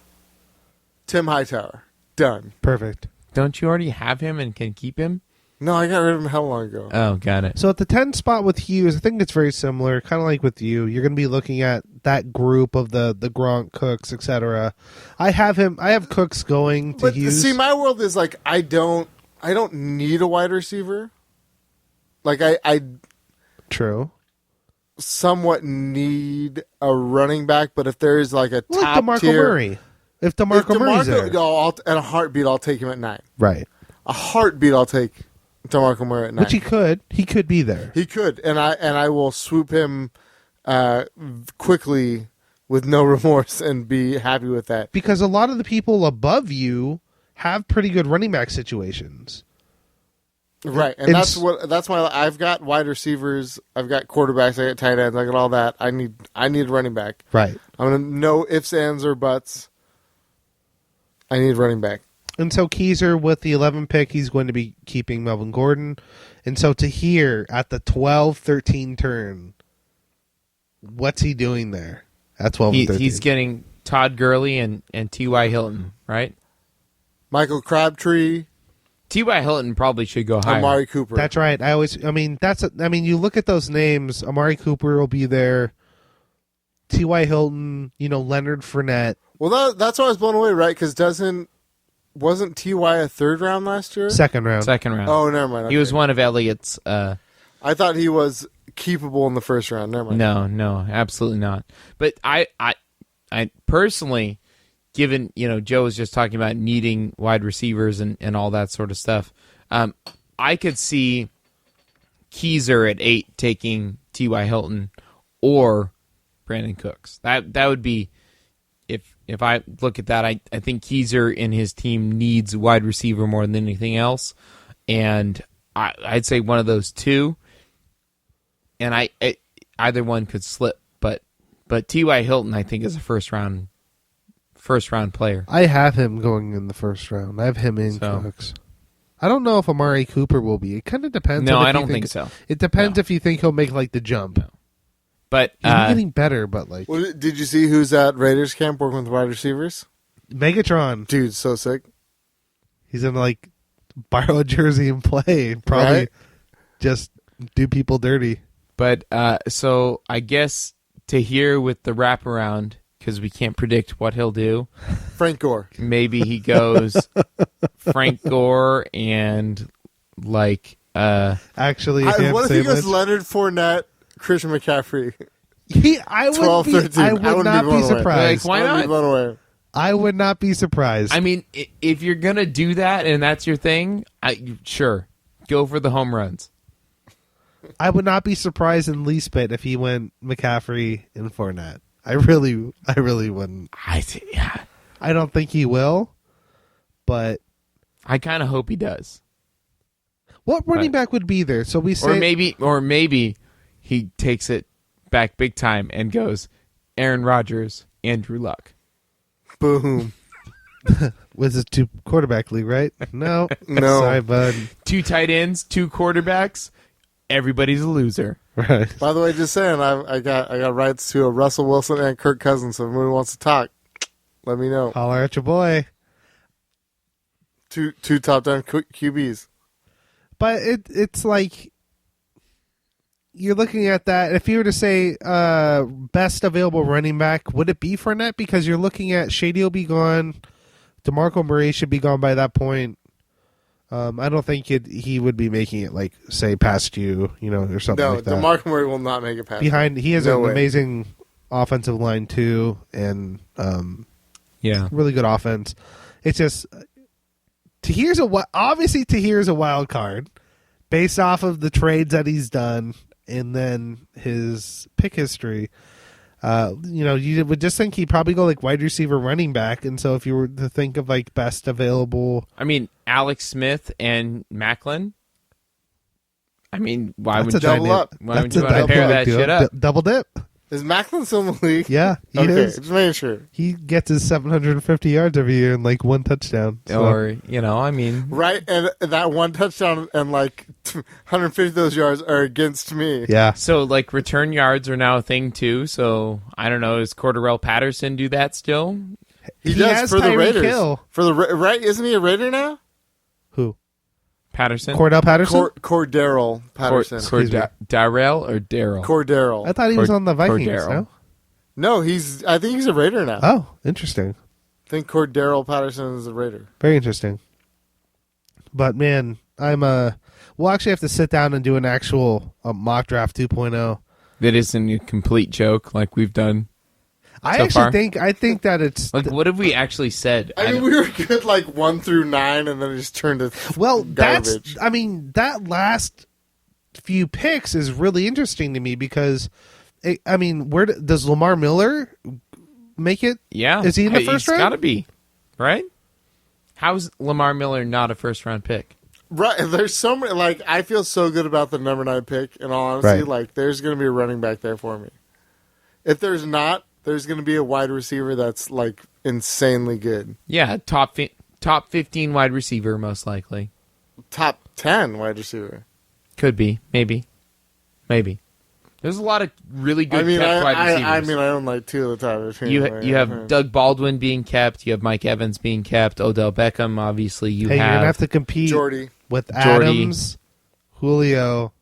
Tim Hightower. Done. Perfect. Don't you already have him and can keep him? No, I got rid of him hell long ago. Oh, got it. So at the 10 spot with Hughes, I think it's very similar, kind of like with you. You're going to be looking at that group of the Gronk, Cooks, etc. I have Cooks going to But Hughes. see, my world is like I don't I don't need a wide receiver. Like I True. somewhat need a running back, but if there is like a Well, top like DeMarco tier, Murray. If DeMarco Murray's there. in a heartbeat, I'll take him at 9. Right. A heartbeat, I'll take DeMarco Murray at 9. Which he could. He could be there. He could, and I will swoop him quickly with no remorse and be happy with that. Because a lot of the people above you have pretty good running back situations. Right, and that's why I've got wide receivers, I've got quarterbacks, I got tight ends, I got all that. I need a running back. Right. I'm gonna no ifs, ands, or buts. I need a running back. And so Keyser, with the 11 pick, he's going to be keeping Melvin Gordon. And so Tahir at the 12-13 turn, what's he doing there at 12 and 13? He's getting Todd Gurley and T.Y. Hilton, right? Michael Crabtree, T.Y. Hilton probably should go higher. Amari Cooper. That's right. You look at those names. Amari Cooper will be there. T.Y. Hilton, Leonard Fournette. Well, that's why I was blown away, right? Because wasn't T.Y. a third round last year? Second round. Oh, never mind. Okay. He was one of Elliott's. I thought he was keepable in the first round. Never mind. No, absolutely not. But I personally, given Joe was just talking about needing wide receivers and all that sort of stuff, I could see Keyser at 8 taking T.Y. Hilton or Brandon Cooks. That would be, if I look at that, I think Keyser and his team needs wide receiver more than anything else, and I'd say one of those two, and either one could slip, but T.Y. Hilton I think is a first round player. I have him going in the first round. I have him in Cooks. I don't know if Amari Cooper will be. It kind of depends. No, I don't think so. It depends if you think he'll make the jump. No. But he's getting better. But well, did you see who's at Raiders camp working with wide receivers? Megatron, dude, so sick. He's gonna borrow a jersey and play. Probably right? Just do people dirty. But so I guess Tahir with the wraparound, because we can't predict what he'll do. Frank Gore. Maybe he goes Frank Gore and actually. What if he goes Leonard Fournette, Christian McCaffrey? I 12, 13. I would not be surprised. Why not? I would not be surprised. I mean, if you're gonna do that and that's your thing, sure, go for the home runs. I would not be surprised in least bit if he went McCaffrey and Fournette. I really wouldn't. I don't think he will, but I kind of hope he does. What running back would be there? So we say, or maybe he takes it back big time and goes Aaron Rodgers, Andrew Luck. Boom. Was it 2 quarterback league, right? No. Sorry, bud. 2 tight ends, 2 quarterbacks. Everybody's a loser. Right. By the way, just saying, I got rights to a Russell Wilson and Kirk Cousins. So if anyone wants to talk, let me know. Holler at your boy. Two top 10 QBs. But it's like you're looking at that. If you were to say best available running back, would it be Fournette? Because you're looking at Shady will be gone. DeMarco Murray should be gone by that point. I don't think he would be making it say past you, or something like that. No, DeMarco Murray will not make it past behind. He has an amazing offensive line too, and really good offense. It's just Tahir's a wild card based off of the trades that he's done and then his pick history. You would just think he'd probably go wide receiver, running back, and so if you were to think of best available, I mean Alex Smith and Macklin. I mean, why would you double up? Why would you want to pair that shit up? Double dip. Is Macklin still in the league? Yeah, he is. Just making sure. He gets his 750 yards every year and 1 touchdown. So. Or I mean, right, and that 1 touchdown and 150 of those yards are against me. Yeah. So return yards are now a thing too. So I don't know. Does Cordarrelle Patterson do that still? He does for the Raiders. Hill. For the right, isn't he a Raider now? Who? Patterson. Cordell Patterson. Cordero Patterson. Darrell or Daryl? Cordero. I thought he was on the Vikings. No? No, I think he's a Raider now. Oh, interesting. I think Cordero Patterson is a Raider. Very interesting. But man, we'll actually have to sit down and do an actual mock draft 2.0. That isn't a complete joke like we've done. I think that it's like, what have we actually said? I mean, we were good like 1 through 9, and then it just turned to garbage. That last few picks is really interesting to me because, where does Lamar Miller make it? Yeah, is he in the first round? It's got to be, right? How's Lamar Miller not a first-round pick? Right, there's so many. Like, I feel so good about the number 9 pick. In all honesty, like, there's going to be a running back there for me. If there's not, there's going to be a wide receiver that's like insanely good. Yeah, top 15 wide receiver most likely. Top 10 wide receiver. Could be, maybe. There's a lot of really good kept wide receivers. I own like 2 of the top 15. You have Doug Baldwin being kept. You have Mike Evans being kept. Odell Beckham, obviously. You're gonna have to compete with Adams, Julio,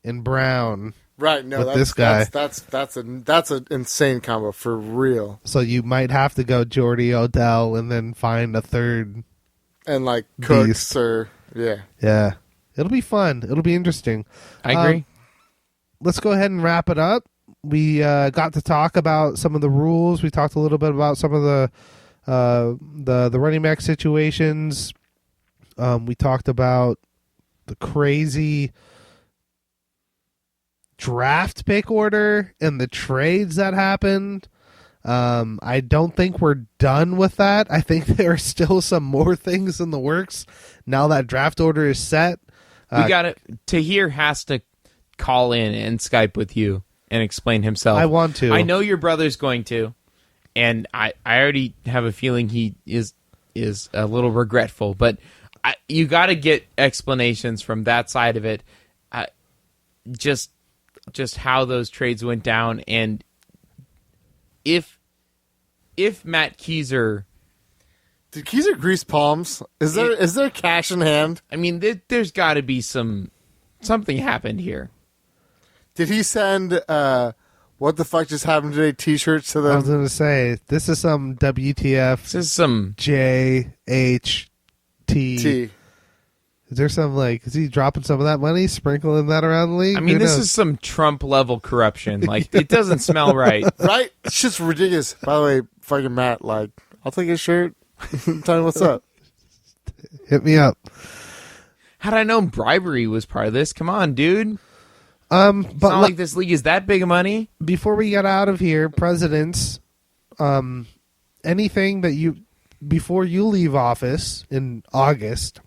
and Brown. Right, no, with this guy. That's an insane combo for real. So you might have to go Jordy, Odell, and then find a third. And like beast. Cooks or yeah, it'll be fun. It'll be interesting. I agree. Let's go ahead and wrap it up. We got to talk about some of the rules. We talked a little bit about some of the running back situations. We talked about the crazy draft pick order and the trades that happened. I don't think we're done with that. I think there are still some more things in the works now that draft order is set. We got it. Tahir has to call in and Skype with you and explain himself. I want to. I know your brother's going to, and I already have a feeling he is a little regretful, but you got to get explanations from that side of it. Just how those trades went down, and if Matt Keiser... Did Keiser grease palms? Is there cash in hand? I mean, there's got to be something happened here. Did he send what the fuck just happened today t-shirts to them? I was going to say, this is some WTF. This is some JHT. Is there some, is he dropping some of that money, sprinkling that around the league? I mean, this is some Trump-level corruption. Like, it doesn't smell right. Right? It's just ridiculous. By the way, fucking Matt, I'll take his shirt. Tell me what's up. Hit me up. How'd I know bribery was part of this? Come on, dude. But it's not like this league is that big of money. Before we get out of here, presidents, anything that before you leave office in August...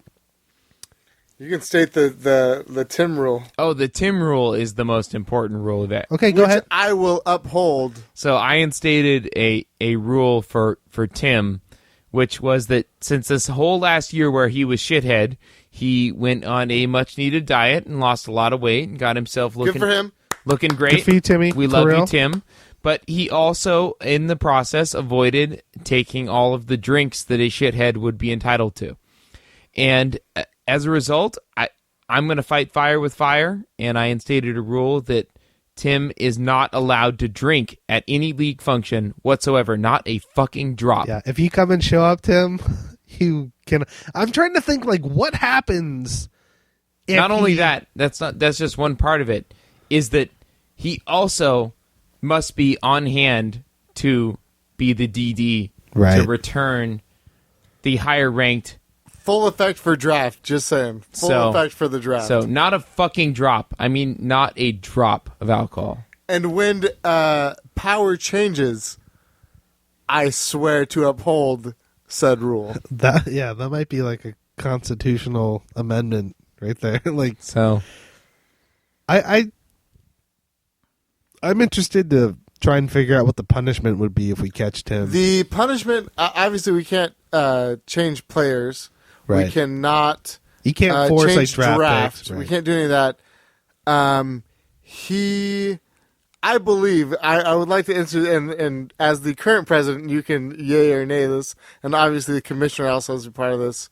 You can state the Tim rule. Oh, the Tim rule is the most important rule of that. Okay, go ahead. I will uphold. So I instated a rule for Tim, which was that since this whole last year where he was shithead, he went on a much-needed diet and lost a lot of weight and got himself looking... Good for him. Looking great. Good for you, Timmy. We love you, Tim. But he also, in the process, avoided taking all of the drinks that a shithead would be entitled to. And... as a result, I'm going to fight fire with fire, and I instated a rule that Tim is not allowed to drink at any league function whatsoever, not a fucking drop. Yeah, if you come and show up, Tim, you can... I'm trying to think, what happens if Not only that, that's just one part of it, is that he also must be on hand to be the DD to return the higher-ranked... Full effect for draft, just saying. Full effect for the draft. So, not a fucking drop. I mean, not a drop of alcohol. And when power changes, I swear to uphold said rule. That might be like a constitutional amendment right there. So, I'm interested to try and figure out what the punishment would be if we catch Tim. The punishment, obviously, we can't change players. Right. We cannot. You can't force change draft picks, right. We can't do any of that. I believe, I would like to answer, and as the current president, you can yay or nay this, and obviously the commissioner also has to be part of this.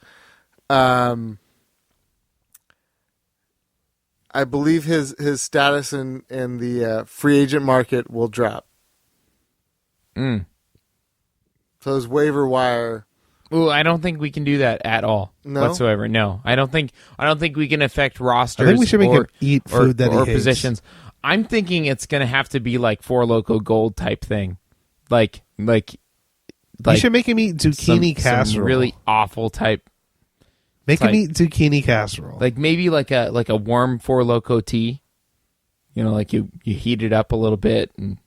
I believe his status in the free agent market will drop. So his waiver wire Ooh, I don't think we can do that at all whatsoever. No, I don't think we can affect rosters. I think we should make him eat food that he or hates. positions. I'm thinking it's going to have to be like Four Loko Gold type thing, like you should make him eat zucchini casserole. Some really awful type. Make him eat zucchini casserole. Like maybe like a warm Four Loko tea. You know, like you heat it up a little bit and.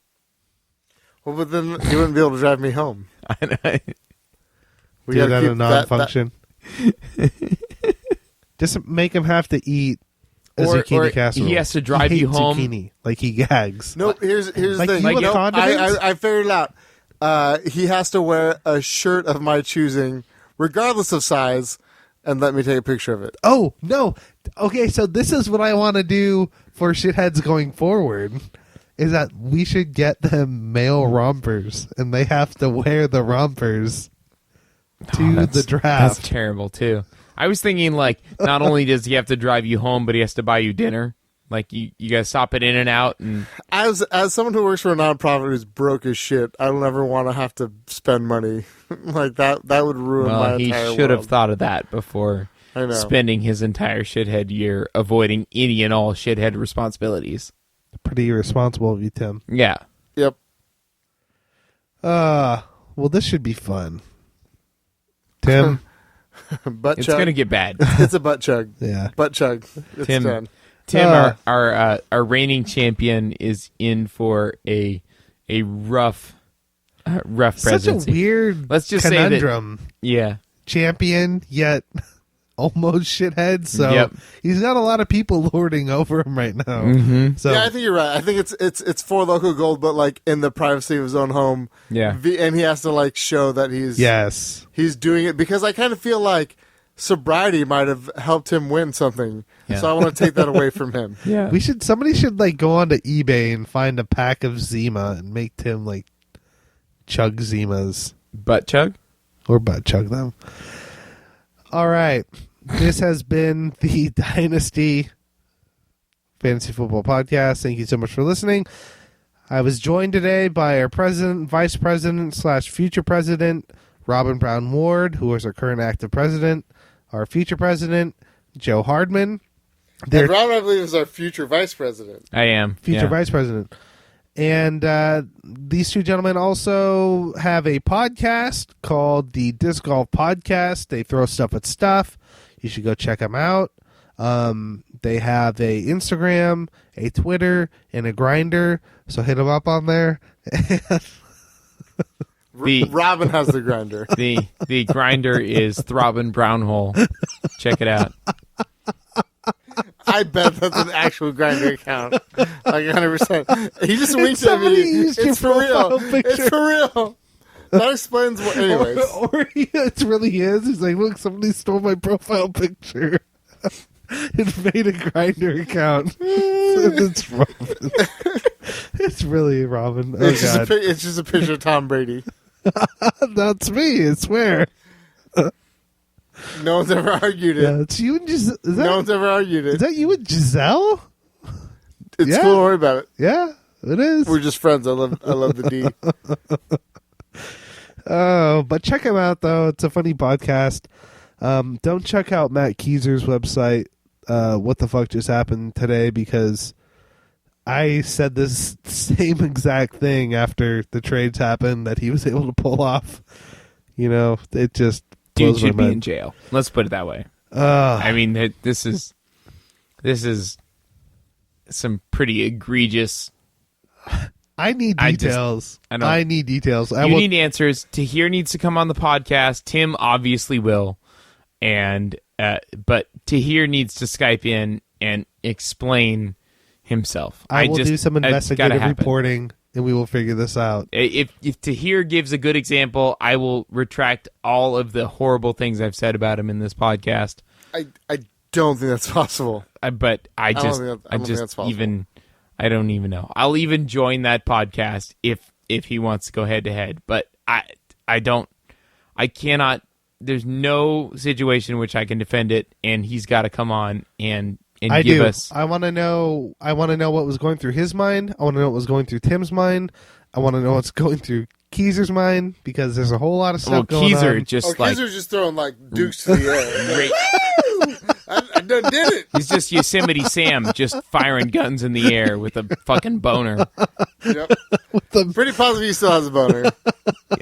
Well, but then you wouldn't be able to drive me home. We gotta keep a non-function. Just make him have to eat a zucchini casserole. He has to drive you home. Zucchini, like he gags. No, here's the thing. Like I figured it out. He has to wear a shirt of my choosing, regardless of size, and let me take a picture of it. Oh no! Okay, so this is what I want to do for shitheads going forward. Is that we should get them male rompers, and they have to wear the rompers to the draft. That's terrible too. I was thinking like not only does he have to drive you home, but he has to buy you dinner. Like you guys stop at In-N-Out and as someone who works for a nonprofit who's broke as shit, I don't ever want to have to spend money like that. That would ruin my entire world. He should have thought of that before spending his entire shithead year avoiding any and all shithead responsibilities. Pretty irresponsible of you, Tim. Yeah. Yep. Well, this should be fun. Tim. Butt it's chug. going to get bad. It's a butt chug. Yeah. Butt chug. It's done. Tim, our reigning champion is in for a rough presidency. Such a weird Let's just conundrum. Say that, yeah. Champion, yet almost shithead. So he's got a lot of people lording over him right now. Mm-hmm. So yeah, I think you're right. I think it's Four Loko Gold, but like in the privacy of his own home. Yeah. And he has to like show that he's doing it, because I kind of feel like sobriety might have helped him win something. Yeah. So I want to take that away from him. Yeah. Somebody should like go onto eBay and find a pack of Zima and make Tim like chug Zimas. Butt chug? Or butt chug them. All right. This has been the Dynasty Fantasy Football Podcast. Thank you so much for listening. I was joined today by our president, vice president / future president, Robin Brown Ward, who is our current active president, our future president, Joe Hardman. And Robin, I believe, is our future vice president. I am. Future vice president. And these two gentlemen also have a podcast called the Disc Golf Podcast. They throw stuff at stuff. You should go check them out. They have a Instagram, a Twitter, and a Grindr. So hit them up on there. Robin has the Grindr. The Grindr is Throbbing Brownhole. Check it out. I bet that's an actual Grindr account. Like 100%. He just winked at me. It's for real. It's for real. That explains what. Anyways. Or it really is. He's like, look, somebody stole my profile picture and made a Grindr account. It's Robin. It's really Robin. Oh, it's just a picture of Tom Brady. That's me, I swear. No one's ever argued it. Yeah, it's you and Giselle. No one's ever argued it. Is that you and Giselle? It's cool. Don't worry about it. Yeah, it is. We're just friends. I love the D. Oh, but check him out though. It's a funny podcast. Don't check out Matt Keezer's website. What the fuck just happened today? Because I said this same exact thing after the trades happened that he was able to pull off. You know, it just. Dude should be in jail. Let's put it that way. I mean, this is some pretty egregious. I need details. I need details. You need answers. Tahir needs to come on the podcast. Tim obviously will, but Tahir needs to Skype in and explain himself. I will do some investigative reporting. And we will figure this out. If Tahir gives a good example, I will retract all of the horrible things I've said about him in this podcast. I don't think that's possible. I don't even know. I'll even join that podcast if he wants to go head to head. But I cannot. There's no situation in which I can defend it, and he's got to come on and give us. I want to know what was going through his mind. I want to know what was going through Tim's mind. I want to know what's going through Keezer's mine because there's a whole lot of stuff going Keezer on. just Keezer's just throwing like dukes to the air. I done did it. He's just Yosemite Sam, just firing guns in the air with a fucking boner. Yep. Pretty positive he still has a boner.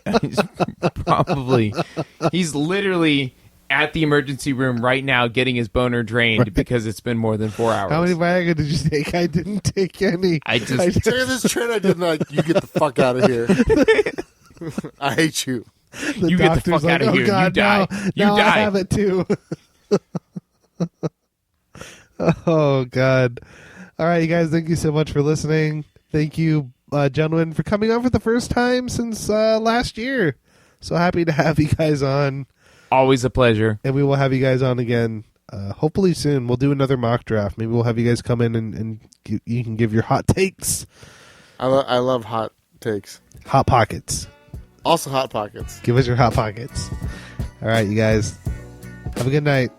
Yeah, he's literally at the emergency room right now getting his boner drained because it's been more than 4 hours. How many Viagra did you take? I didn't take any. Check out this trend I did not. You get the fuck out of here. I hate you. The you get the fuck out of here. God, you die. Now die. I have it too. Oh, God. All right, you guys, thank you so much for listening. Thank you, gentlemen, for coming on for the first time since last year. So happy to have you guys on. Always a pleasure. And we will have you guys on again, hopefully soon. We'll do another mock draft. Maybe we'll have you guys come in and you can give your hot takes. I love hot takes. Hot pockets. Also hot pockets. Give us your hot pockets. All right, you guys. Have a good night.